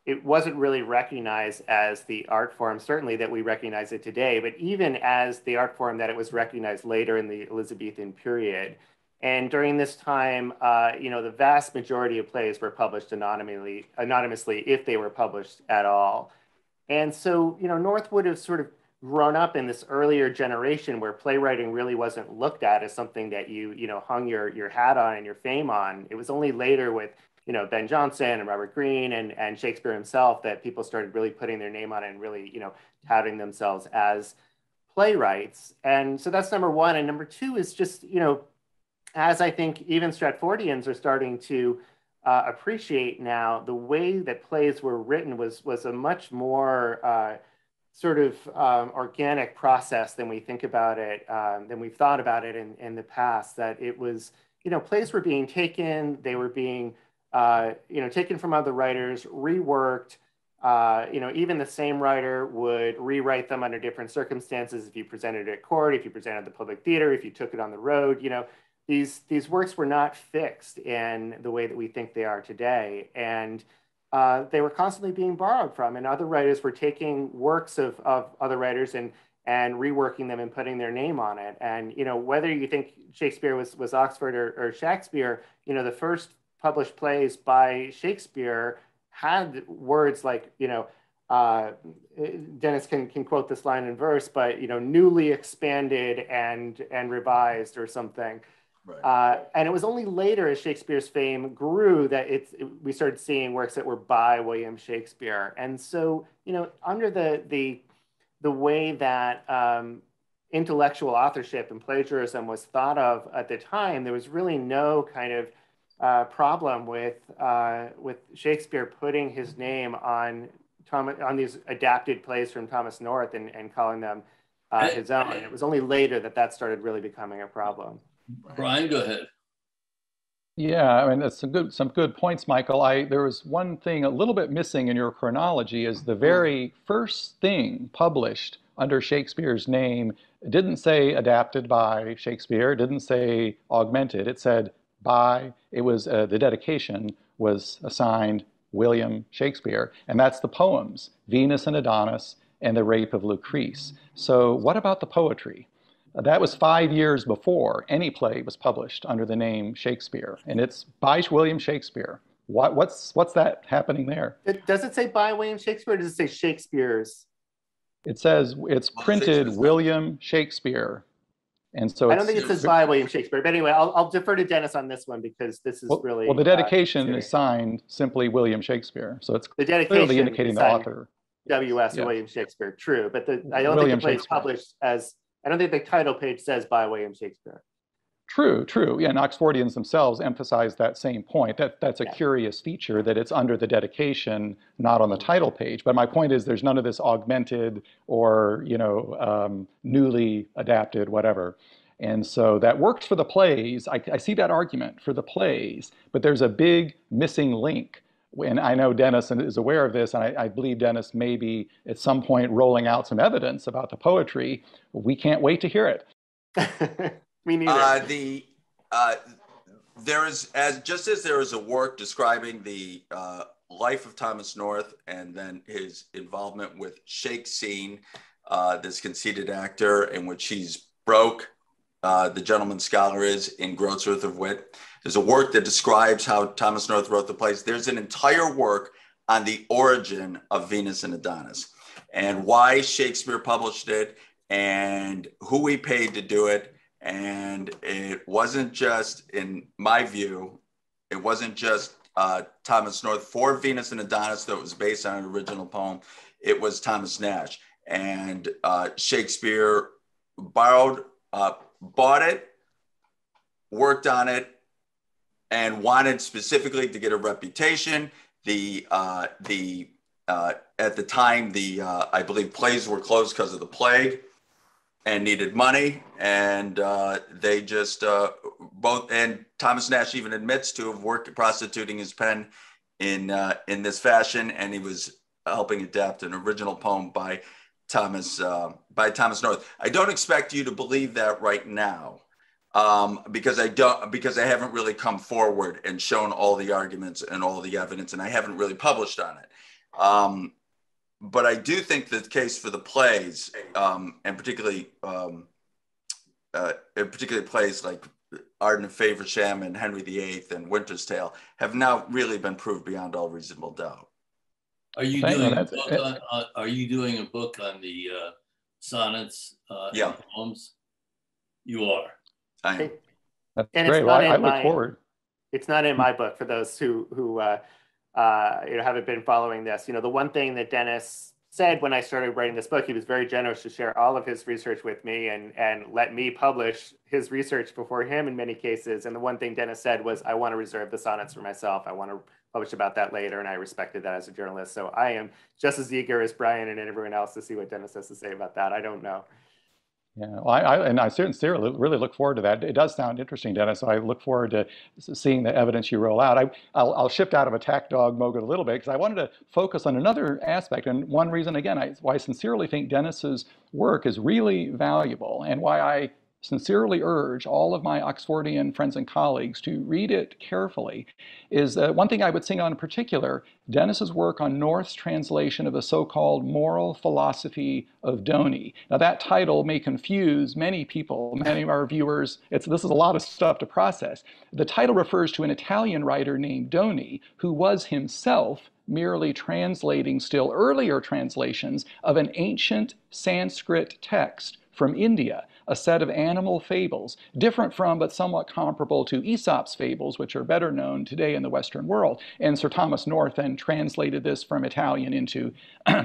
it wasn't really recognized as the art form, certainly that we recognize it today, but even as the art form that it was recognized later in the Elizabethan period. And during this time, the vast majority of plays were published anonymously, if they were published at all. And so, North would have sort of grown up in this earlier generation where playwriting really wasn't looked at as something that you hung your hat on and your fame on. It was only later with, Ben Jonson and Robert Greene and Shakespeare himself that people started really putting their name on it and really, touting themselves as playwrights. And so that's number one. And number two is just, as I think even Stratfordians are starting to appreciate now, the way that plays were written was a much more sort of organic process than we think about it, than we've thought about it in the past. That it was, plays were being taken, they were being, taken from other writers, reworked. Even the same writer would rewrite them under different circumstances. If you presented it at court, if you presented at the public theater, if you took it on the road, these works were not fixed in the way that we think they are today. And they were constantly being borrowed from, and other writers were taking works of other writers and reworking them and putting their name on it. And, whether you think Shakespeare was Oxford or Shakespeare, the first published plays by Shakespeare had words like, Dennis can quote this line in verse, but, newly expanded and revised or something. Right. And it was only later, as Shakespeare's fame grew, that we started seeing works that were by William Shakespeare. And so, under the way that intellectual authorship and plagiarism was thought of at the time, there was really no kind of problem with Shakespeare putting his name on these adapted plays from Thomas North and calling them his own. And it was only later that started really becoming a problem. Bryan, go ahead. Yeah, I mean, that's some good points, Michael. There was one thing a little bit missing in your chronology is the very first thing published under Shakespeare's name didn't say adapted by Shakespeare, didn't say augmented. It said by. It was the dedication was assigned William Shakespeare, and that's the poems, Venus and Adonis and the Rape of Lucrece. So what about the poetry? That was 5 years before any play was published under the name Shakespeare, and it's by William Shakespeare. What's that happening there? Does it say by William Shakespeare, or does it say Shakespeare's? It says it's printed William Shakespeare. And so I don't think it says by William Shakespeare, but anyway, I'll defer to Dennis on this one because this is really... Well, the dedication is signed simply William Shakespeare. So it's clearly indicating the author. W.S. William Shakespeare, true. But I don't think the play is published as... I don't think the title page says by William Shakespeare. True. Yeah, and Oxfordians themselves emphasize that same point. That's a curious feature, that it's under the dedication, not on the title page. But my point is there's none of this augmented or, newly adapted, whatever. And so that works for the plays. I see that argument for the plays, but there's a big missing link. And I know Dennis is aware of this, and I believe Dennis may be at some point rolling out some evidence about the poetry. We can't wait to hear it. Me neither. There is, just as there is a work describing the life of Thomas North and then his involvement with Shakespeare, this conceited actor in which he's broke, the gentleman scholar is in Groatsworth of Wit. There's a work that describes how Thomas North wrote the plays. There's an entire work on the origin of Venus and Adonis and why Shakespeare published it and who he paid to do it. And it wasn't just, in my view, it wasn't just Thomas North for Venus and Adonis that was based on an original poem. It was Thomas Nash. And Shakespeare bought it, worked on it, and wanted specifically to get a reputation. At the time, I believe plays were closed because of the plague and needed money, and they just both. And Thomas Nash even admits to have worked prostituting his pen in this fashion, and he was helping adapt an original poem by Thomas North. I don't expect you to believe that right now, because I haven't really come forward and shown all the arguments and all the evidence, and I haven't really published on it. But I do think the case for the plays, and particularly plays like Arden of Faversham and Henry VIII and Winter's Tale, have now really been proved beyond all reasonable doubt. Are you doing a book on the sonnets and poems? You are. I am. That's great. Well, I look forward. It's not in my book for those who haven't been following this. The one thing that Dennis said when I started writing this book, he was very generous to share all of his research with me and let me publish his research before him in many cases. And the one thing Dennis said was, I want to reserve the sonnets for myself. I want to publish about that later. And I respected that as a journalist. So I am just as eager as Bryan and everyone else to see what Dennis has to say about that. I don't know. Yeah, well, I sincerely really look forward to that. It does sound interesting, Dennis. So I look forward to seeing the evidence you roll out. I'll shift out of attack dog mode a little bit because I wanted to focus on another aspect. And one reason, again, why I sincerely think Dennis's work is really valuable and why I sincerely urge all of my Oxfordian friends and colleagues to read it carefully is one thing I would single out in particular, Dennis's work on North's translation of the so-called moral philosophy of Doni. Now that title may confuse many people, many of our viewers. This is a lot of stuff to process. The title refers to an Italian writer named Doni, who was himself merely translating still earlier translations of an ancient Sanskrit text from India, a set of animal fables, different from but somewhat comparable to Aesop's fables, which are better known today in the Western world. And Sir Thomas North then translated this from Italian into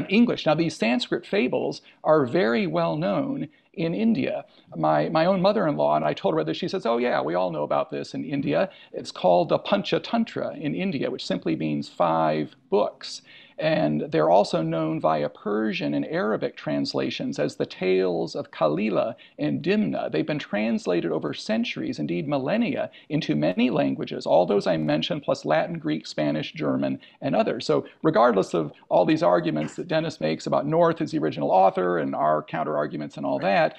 English. Now, these Sanskrit fables are very well known in India. My own mother-in-law, and I told her this, she says, oh yeah, we all know about this in India. It's called the Panchatantra in India, which simply means 5 books. And they're also known via Persian and Arabic translations as the Tales of Kalila and Dimna. They've been translated over centuries, indeed millennia, into many languages, all those I mentioned, plus Latin, Greek, Spanish, German, and others. So regardless of all these arguments that Dennis makes about North as the original author and our counter-arguments and all that,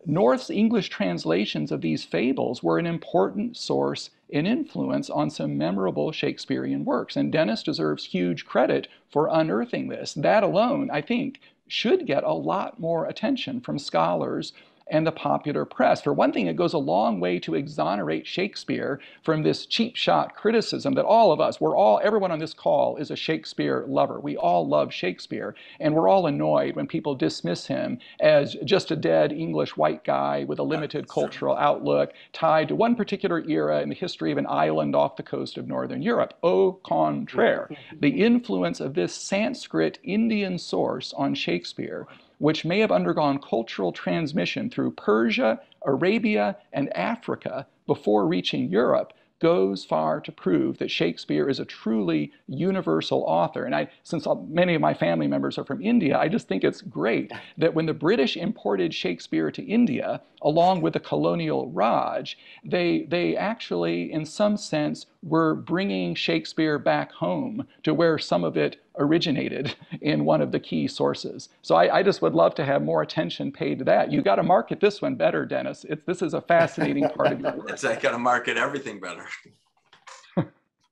North's English translations of these fables were an important source and influence on some memorable Shakespearean works. And Dennis deserves huge credit for unearthing this. That alone, I think, should get a lot more attention from scholars and the popular press. For one thing, it goes a long way to exonerate Shakespeare from this cheap shot criticism that all of us, everyone on this call is a Shakespeare lover. We all love Shakespeare, and we're all annoyed when people dismiss him as just a dead English white guy with a limited cultural outlook tied to one particular era in the history of an island off the coast of Northern Europe. Au contraire, the influence of this Sanskrit Indian source on Shakespeare, which may have undergone cultural transmission through Persia, Arabia, and Africa before reaching Europe, goes far to prove that Shakespeare is a truly universal author. And since many of my family members are from India, I just think it's great that when the British imported Shakespeare to India, along with the colonial Raj, they actually, in some sense, were bringing Shakespeare back home to where some of it originated in one of the key sources. So I just would love to have more attention paid to that. You got to market this one better, Dennis. This is a fascinating part of your work. It's like got to market everything better.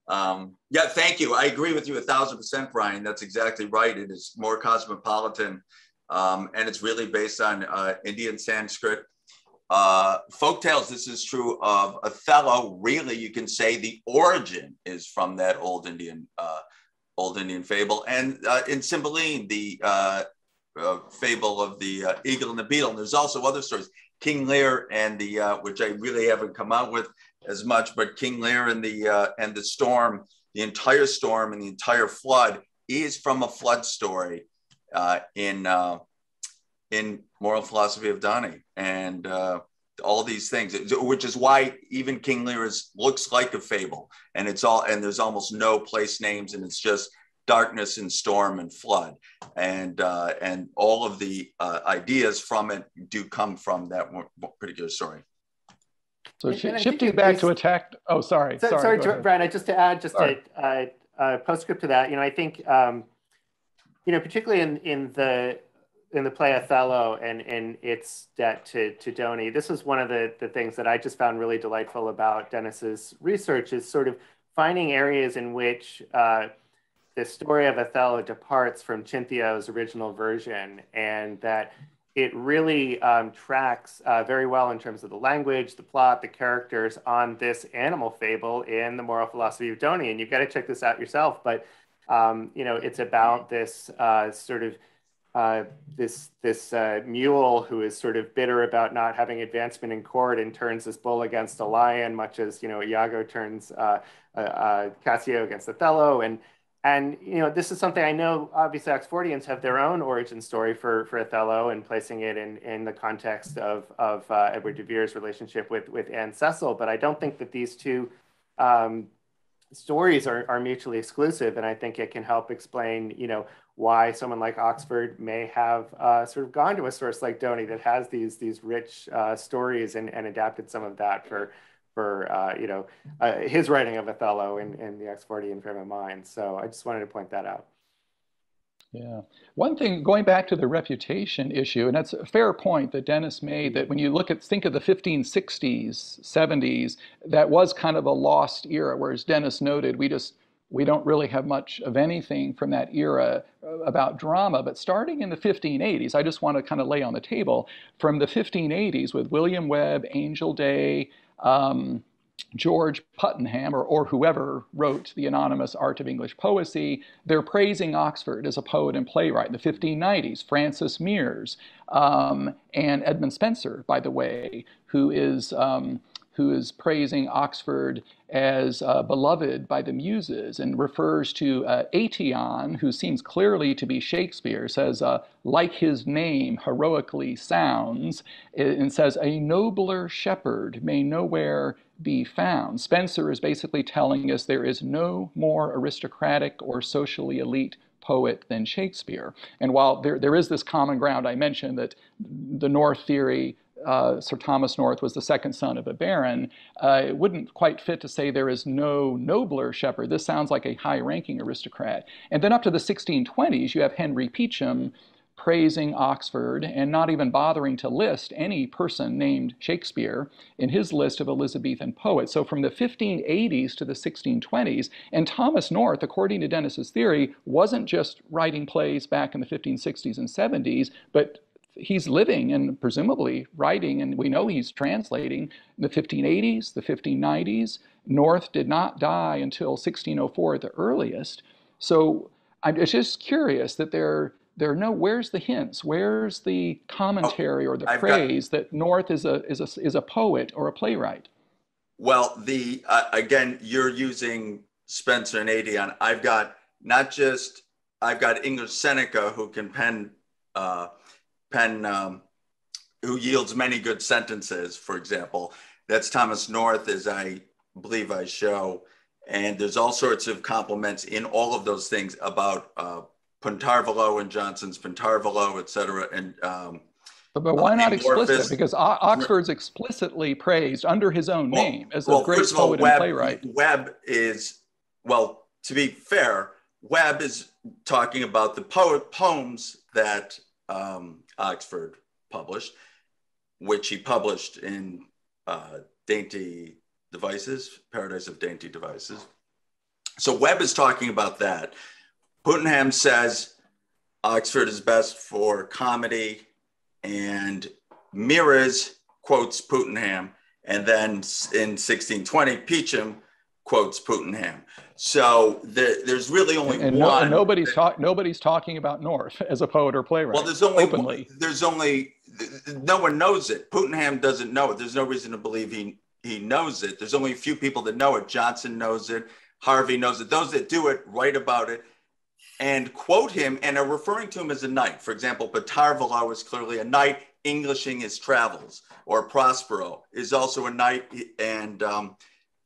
Yeah, thank you. I agree with you 1,000%, Brian. That's exactly right. It is more cosmopolitan, and it's really based on Indian Sanskrit. Folktales, this is true of Othello. Really, you can say the origin is from that old Indian fable. And in Cymbeline, the fable of the eagle and the beetle. And there's also other stories. King Lear and the, which I really haven't come out with as much, but King Lear and the storm, the entire storm and the entire flood is from a flood story in Moral Philosophy of Donny. And all these things, which is why even King Lear looks like a fable, and there's almost no place names, and it's just darkness and storm and flood, and all of the ideas from it do come from that particular story. So shifting back to attack. Oh, sorry, Brian. Just to add, a postscript to that. I think particularly in the play Othello and in its debt to Donny, this is one of the things that I just found really delightful about Dennis's research, is sort of finding areas in which the story of Othello departs from Cinthio's original version, and that it really tracks very well in terms of the language, the plot, the characters on this animal fable in the Moral Philosophy of Donny. And you've got to check this out yourself. But it's about this this mule who is sort of bitter about not having advancement in court and turns this bull against a lion, much as Iago turns Cassio against Othello. And this is something I know. Obviously, Oxfordians have their own origin story for Othello, and placing it in the context of Edward de Vere's relationship with Anne Cecil. But I don't think that these two stories are mutually exclusive, and I think it can help explain why someone like Oxford may have sort of gone to a source like Donny that has these rich stories and adapted some of that for his writing of Othello in the Oxfordian frame of mind. So I just wanted to point that out. Yeah. One thing, going back to the reputation issue, and that's a fair point that Dennis made, that when you think of the 1560s, 70s, that was kind of a lost era, whereas Dennis noted, we don't really have much of anything from that era about drama. But starting in the 1580s, I just want to kind of lay on the table, from the 1580s with William Webb, Angel Day, George Puttenham, or whoever wrote the anonymous Art of English Poesy, they're praising Oxford as a poet and playwright. In the 1590s, Francis Mears and Edmund Spenser, by the way, who is praising Oxford as beloved by the Muses, and refers to Aetion, who seems clearly to be Shakespeare, says, like his name heroically sounds, and says, a nobler shepherd may nowhere be found. Spenser is basically telling us there is no more aristocratic or socially elite poet than Shakespeare. And while there is this common ground, I mentioned that the North theory, Sir Thomas North was the second son of a baron, it wouldn't quite fit to say there is no nobler shepherd. This sounds like a high-ranking aristocrat. And then up to the 1620s, you have Henry Peacham, praising Oxford and not even bothering to list any person named Shakespeare in his list of Elizabethan poets. So from the 1580s to the 1620s, and Thomas North, according to Dennis's theory, wasn't just writing plays back in the 1560s and 70s, but he's living and presumably writing, and we know he's translating in the 1580s, the 1590s. North did not die until 1604 at the earliest. So I'm just curious that where's the hints? Where's the commentary or the praise that North is a poet or a playwright? Well, again, you're using Spencer and Adion. I've got English Seneca, who can who yields many good sentences, for example. That's Thomas North, as I believe I show. And there's all sorts of compliments in all of those things about Puntarvalo and Johnson's Puntarvalo, et cetera. And, but why not explicit? Because Oxford's explicitly praised under his own name as a great poet and playwright. Webb is, well, to be fair, Webb is talking about the poems that Oxford published, which he published in Dainty Devices, Paradise of Dainty Devices. So Webb is talking about that. Puttenham says Oxford is best for comedy, and Meres quotes Puttenham, and then in 1620, Peacham quotes Puttenham. So there's really only one. And nobody's talking about North as a poet or playwright. Well, no one knows it. Puttenham doesn't know it. There's no reason to believe he knows it. There's only a few people that know it. Johnson knows it. Harvey knows it. Those that do it write about it and quote him and are referring to him as a knight. For example, Puntarvalo is clearly a knight Englishing his travels, or Prospero is also a knight, and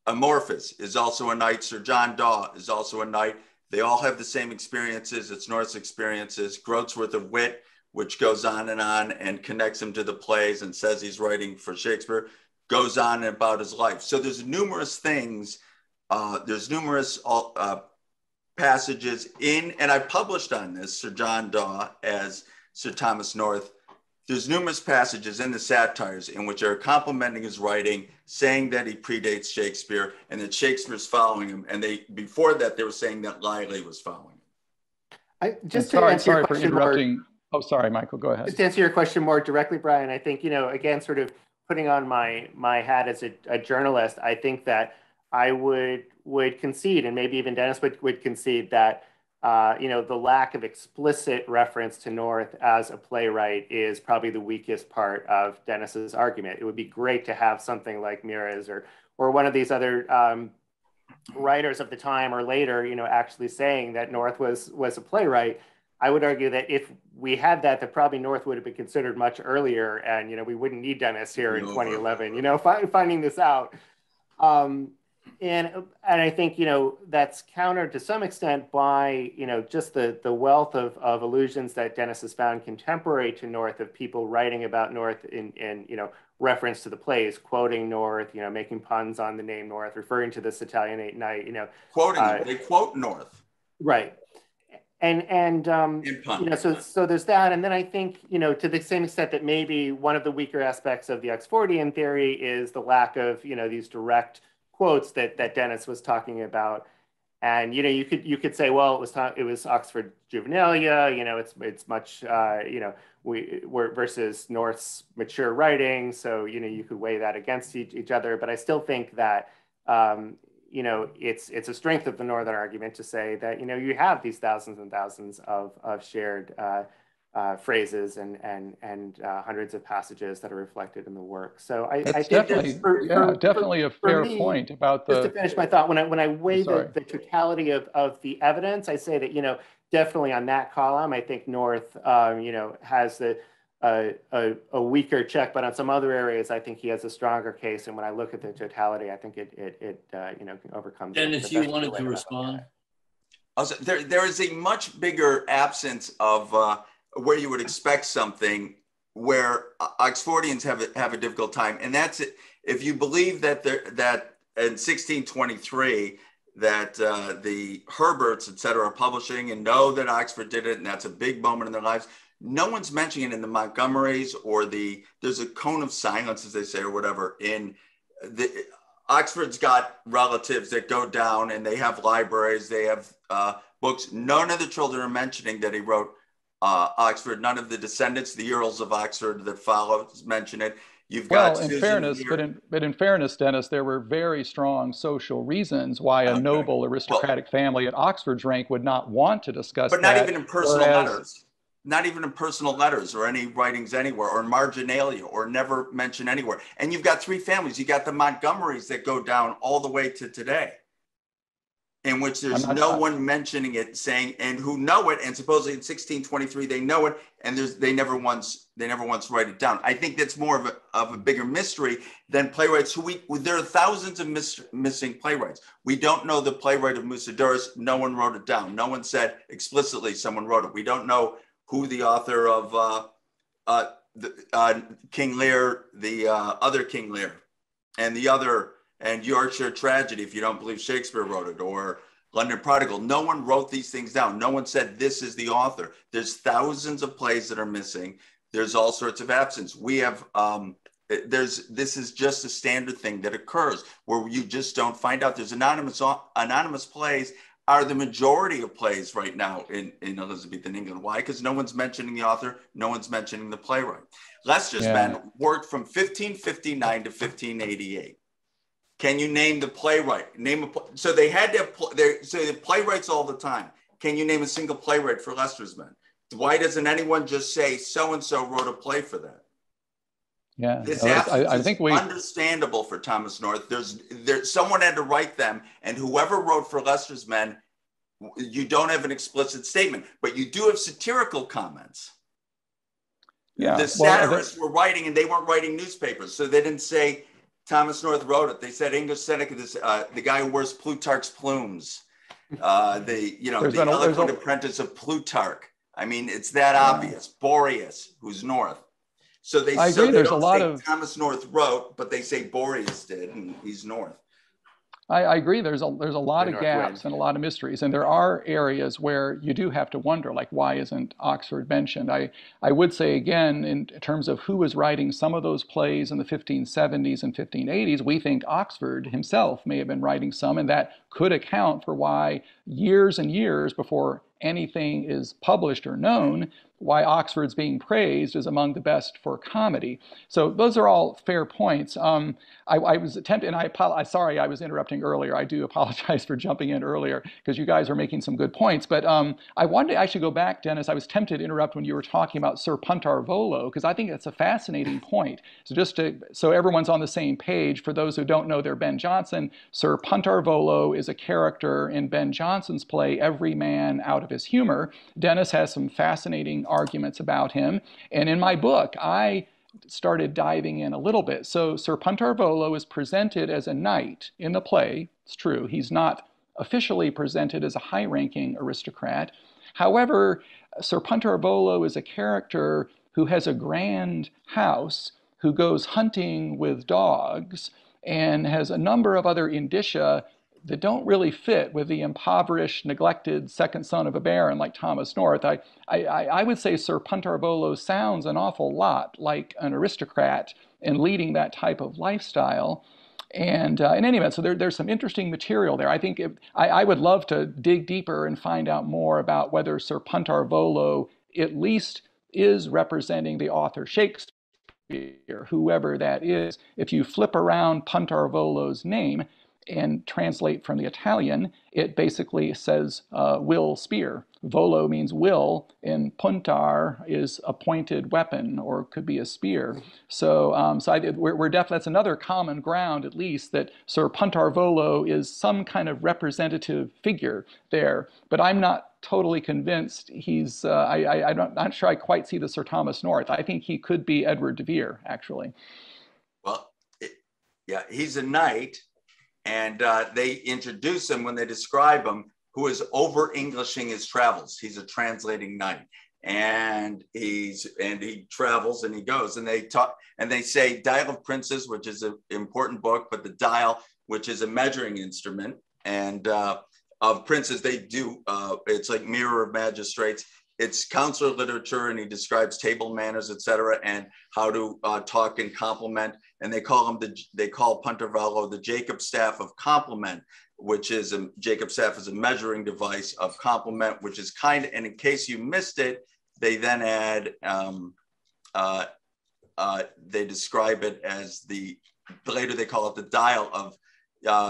Amorphous is also a knight. Sir John Daw is also a knight. They all have the same experiences. It's North's experiences. Groatsworth of Wit, which goes on and connects him to the plays and says he's writing for Shakespeare, goes on about his life. So there's numerous things. There's numerous passages in, and I published on this, Sir John Daw as Sir Thomas North. There's numerous passages in the satires in which are complimenting his writing, saying that he predates Shakespeare and that Shakespeare's following him. And before that, they were saying that Lyly was following him. Sorry for interrupting. Sorry, Michael, go ahead. Just to answer your question more directly, Brian, I think, again, sort of putting on my hat as a journalist, I think that I would concede, and maybe even Dennis would concede, that the lack of explicit reference to North as a playwright is probably the weakest part of Dennis's argument. It would be great to have something like Meres or one of these other writers of the time or later, actually saying that North was a playwright. I would argue that if we had that probably North would have been considered much earlier, and we wouldn't need Dennis here in 2011. Finding this out. And I think, that's countered to some extent by, just the wealth of allusions that Dennis has found contemporary to North, of people writing about North in reference to the plays, quoting North, making puns on the name North, referring to this Italianate knight, Quoting, they quote North. Right. And so there's that. And then I think, to the same extent that maybe one of the weaker aspects of the Oxfordian theory is the lack of, these direct quotes that Dennis was talking about. And, you could say, well, it was Oxford Juvenilia, it's much, we're versus North's mature writing. So, you could weigh that against each other. But I still think that, it's a strength of the Northern argument to say that, you have these thousands and thousands of shared phrases and hundreds of passages that are reflected in the work. So I think definitely a fair point about the. Just to finish my thought, when I weigh the totality of the evidence, I say that definitely on that column, I think North has a weaker check, but on some other areas, I think he has a stronger case. And when I look at the totality, I think it can overcome. Dennis, you wanted to respond? Also, there is a much bigger absence of where you would expect something where Oxfordians have a difficult time, and that's it. If you believe that in 1623 that the Herberts, et cetera, are publishing and know that Oxford did it, and that's a big moment in their lives, No one's mentioning it in the Montgomerys or there's a cone of silence, as they say, or whatever. In Oxford's got relatives that go down and they have libraries, they have books. None of the children are mentioning that he wrote Oxford. None of the descendants, the Earls of Oxford that follow, mention it. You've got Well, in fairness, but in fairness, Dennis, there were very strong social reasons why a noble aristocratic family at Oxford's rank would not want to discuss but that. Not even in personal letters. Not even in personal letters or any writings anywhere, or marginalia, or never mentioned anywhere. And you've got three families. You got the Montgomerys that go down all the way to today, in which there's no one mentioning it, saying, and who know it, and supposedly in 1623 they know it, and they never once write it down. I think that's more of a bigger mystery than playwrights there are thousands of missing playwrights. We don't know the playwright of Musidorus. No one wrote it down. No one said explicitly someone wrote it. We don't know who the author of King Lear, the other King Lear, and Yorkshire Tragedy, if you don't believe Shakespeare wrote it, or London Prodigal. No one wrote these things down. No one said this is the author. There's thousands of plays that are missing. There's all sorts of absence. We have this is just a standard thing that occurs where you just don't find out. There's anonymous plays are the majority of plays right now in Elizabethan England. Why? Because no one's mentioning the author, no one's mentioning the playwright. Leicester's Men worked from 1559 to 1588. Can you name the playwright? So they had to say the playwrights all the time. Can you name a single playwright for Leicester's Men? Why doesn't anyone just say so-and-so wrote a play for that? Yeah, this I think understandable for Thomas North. There's someone had to write them, and whoever wrote for Leicester's Men, you don't have an explicit statement, but you do have satirical comments. Yeah, the satirists were writing, and they weren't writing newspapers, so they didn't say Thomas North wrote it. They said English Seneca, the guy who wears Plutarch's plumes, the eloquent apprentice of Plutarch. I mean, it's that obvious. Boreas, who's North. So they don't say Thomas North wrote, but they say Boreas did, and he's North. I agree. There's a lot of gaps and a lot of mysteries, and there are areas where you do have to wonder, like, why isn't Oxford mentioned? I would say again, in terms of who was writing some of those plays in the 1570s and 1580s, we think Oxford himself may have been writing some, and that could account for why years and years before anything is published or known, why Oxford's being praised as among the best for comedy. So those are all fair points. I was attempting, and I was interrupting earlier. I do apologize for jumping in earlier because you guys are making some good points. But I wanted to actually go back, Dennis. I was tempted to interrupt when you were talking about Sir Puntar Volo, because I think that's a fascinating point. So so everyone's on the same page, for those who don't know their Ben Jonson, Sir Puntar Volo is a character in Ben Jonson's play Every Man Out of His Humor. Dennis has some fascinating arguments about him. And in my book, I started diving in a little bit. So Sir Puntar Volo is presented as a knight in the play. It's true. He's not officially presented as a high-ranking aristocrat. However, Sir Puntar Volo is a character who has a grand house, who goes hunting with dogs, and has a number of other indicia that don't really fit with the impoverished, neglected second son of a baron like Thomas North. I would say Sir Puntar Volo sounds an awful lot like an aristocrat and leading that type of lifestyle. And in any event, so there's some interesting material there. I think I would love to dig deeper and find out more about whether Sir Puntar Volo at least is representing the author Shakespeare, whoever that is. If you flip around Puntar Volo's name and translate from the Italian, it basically says will spear. Volo means will, and puntar is a pointed weapon, or could be a spear. So, we're definitely, that's another common ground, at least, that Sir Puntar Volo is some kind of representative figure there. But I'm not totally convinced he's, I'm not sure I quite see the Sir Thomas North. I think he could be Edward de Vere, actually. Well, yeah, he's a knight. And they introduce him when they describe him, who is over-Englishing his travels. He's a translating knight, and he travels and he goes, and they say Dial of Princes, which is an important book, but the dial, which is a measuring instrument, and of princes, they do it's like Mirror of Magistrates. it's counselor literature, and he describes table manners, etc., and how to talk and compliment. And they call Puntarvallo the Jacob staff of compliment, which is Jacob staff is a measuring device of compliment, which is kind of, and in case you missed it, they then add, they describe it as later they call it the dial of,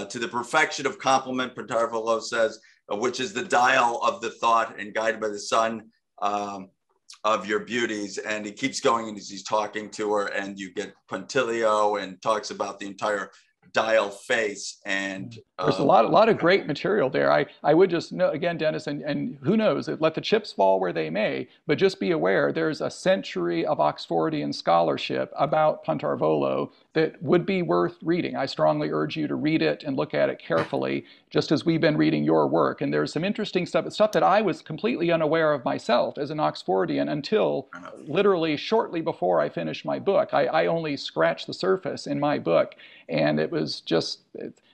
to the perfection of compliment, Puntarvallo says, which is the dial of the thought and guided by the sun of your beauties. And he keeps going as he's talking to her, and you get Puntilio, and talks about the entire dial face. And there's a lot of great material there. I would just know, again, Dennis, and who knows, let the chips fall where they may, but just be aware there's a century of Oxfordian scholarship about Puntarvallo that would be worth reading. I strongly urge you to read it and look at it carefully, just as we've been reading your work. And there's some interesting stuff that I was completely unaware of myself as an Oxfordian until literally shortly before I finished my book. I only scratched the surface in my book, and it was just,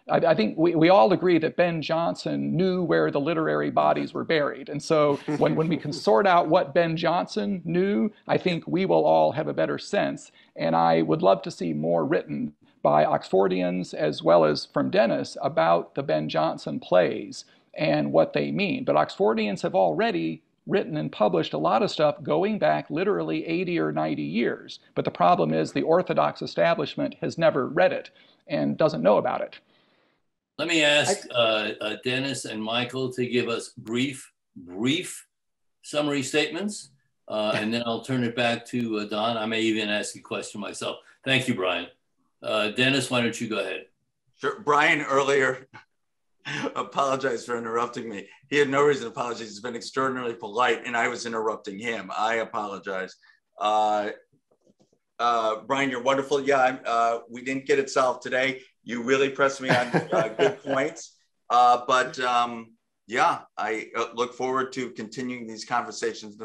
I think we all agree that Ben Jonson knew where the literary bodies were buried. And so when we can sort out what Ben Jonson knew, I think we will all have a better sense. And I would love to see more written by Oxfordians as well as from Dennis about the Ben Jonson plays and what they mean. But Oxfordians have already written and published a lot of stuff going back literally 80 or 90 years. But the problem is the Orthodox establishment has never read it and doesn't know about it. Let me ask Dennis and Michael to give us brief summary statements, and then I'll turn it back to Don. I may even ask a question myself. Thank you, Bryan. Dennis, why don't you go ahead? Sure. Bryan earlier apologized for interrupting me. He had no reason to apologize. He's been extraordinarily polite, and I was interrupting him. I apologize. Bryan, you're wonderful. Yeah, we didn't get it solved today. You really pressed me on good points. Yeah, I look forward to continuing these conversations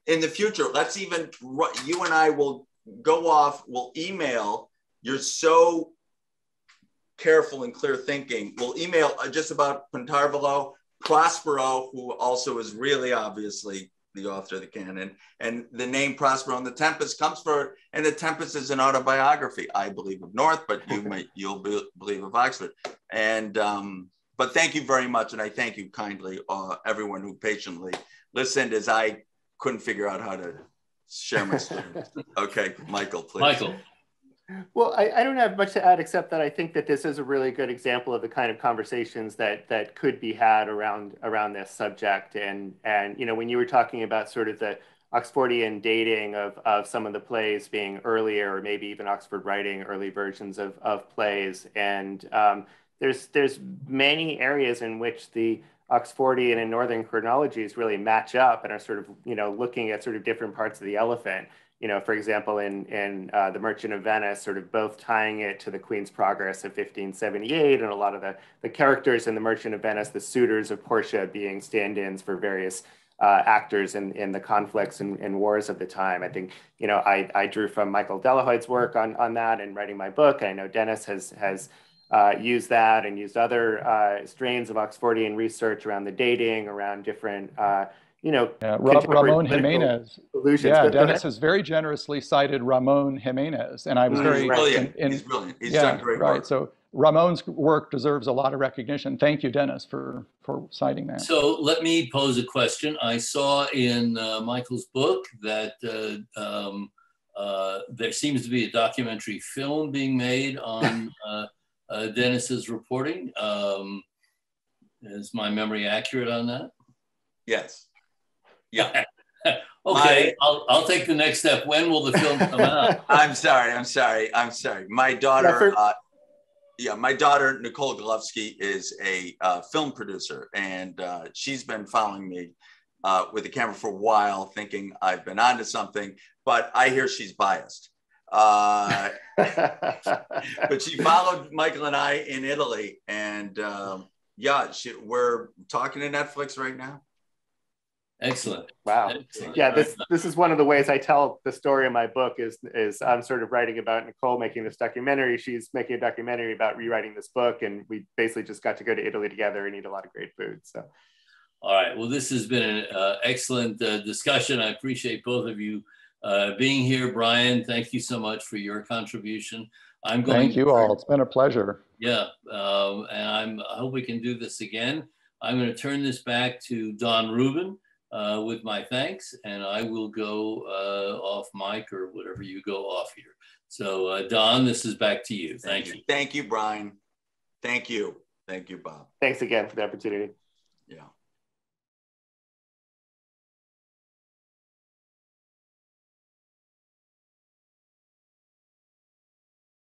in the future. Let's even, you and I will go off, we'll email. You're so careful and clear thinking. We'll email just about Puntarvallo, Prospero, who also is really obviously the author of the canon, and the name Prospero and the Tempest comes for, and the Tempest is an autobiography, I believe, of North, but you'll believe of Oxford. And but thank you very much, and I thank you kindly, everyone who patiently listened, as I couldn't figure out how to share my story. Okay, Michael, please. Michael. Well, I don't have much to add, except that I think that this is a really good example of the kind of conversations that could be had around this subject. And you know, when you were talking about sort of the Oxfordian dating of some of the plays being earlier, or maybe even Oxford writing early versions of plays, and there's many areas in which the Oxfordian and Northern chronologies really match up and are sort of, you know, looking at sort of different parts of the elephant. You know, for example, in The Merchant of Venice, sort of both tying it to the Queen's Progress of 1578, and a lot of the characters in The Merchant of Venice, the suitors of Portia, being stand-ins for various actors in the conflicts and wars of the time. I think, you know, I drew from Michael Delahoyde's work on that in writing my book. I know Dennis has used that and used other strains of Oxfordian research around the dating, around different you know, Ramon Jimenez. Yeah, Dennis has very generously cited Ramon Jimenez, and I was very brilliant. He's brilliant. He's done great work. So Ramon's work deserves a lot of recognition. Thank you, Dennis, for citing that. So let me pose a question. I saw in Michael's book that there seems to be a documentary film being made on Dennis's reporting. Is my memory accurate on that? Yes. Yeah. Okay, I'll take the next step. When will the film come out? I'm sorry. My daughter, my daughter, Nicole Golovsky, is a film producer, and she's been following me with the camera for a while, thinking I've been onto something, but I hear she's biased. But she followed Michael and I in Italy, and we're talking to Netflix right now. Excellent. Wow. Excellent. Yeah, this is one of the ways I tell the story in my book is I'm sort of writing about Nicole making this documentary. She's making a documentary about rewriting this book, and we basically just got to go to Italy together and eat a lot of great food. So, All right. Well, this has been an excellent discussion. I appreciate both of you being here. Bryan, thank you so much for your contribution. Thank you all. It's been a pleasure. Yeah, and I hope we can do this again. I'm going to turn this back to Don Rubin with my thanks, and I will go off mic or whatever you go off here. So Don, this is back to you. Thank you. Thank you, Bryan. Thank you. Thank you, Bob. Thanks again for the opportunity. Yeah.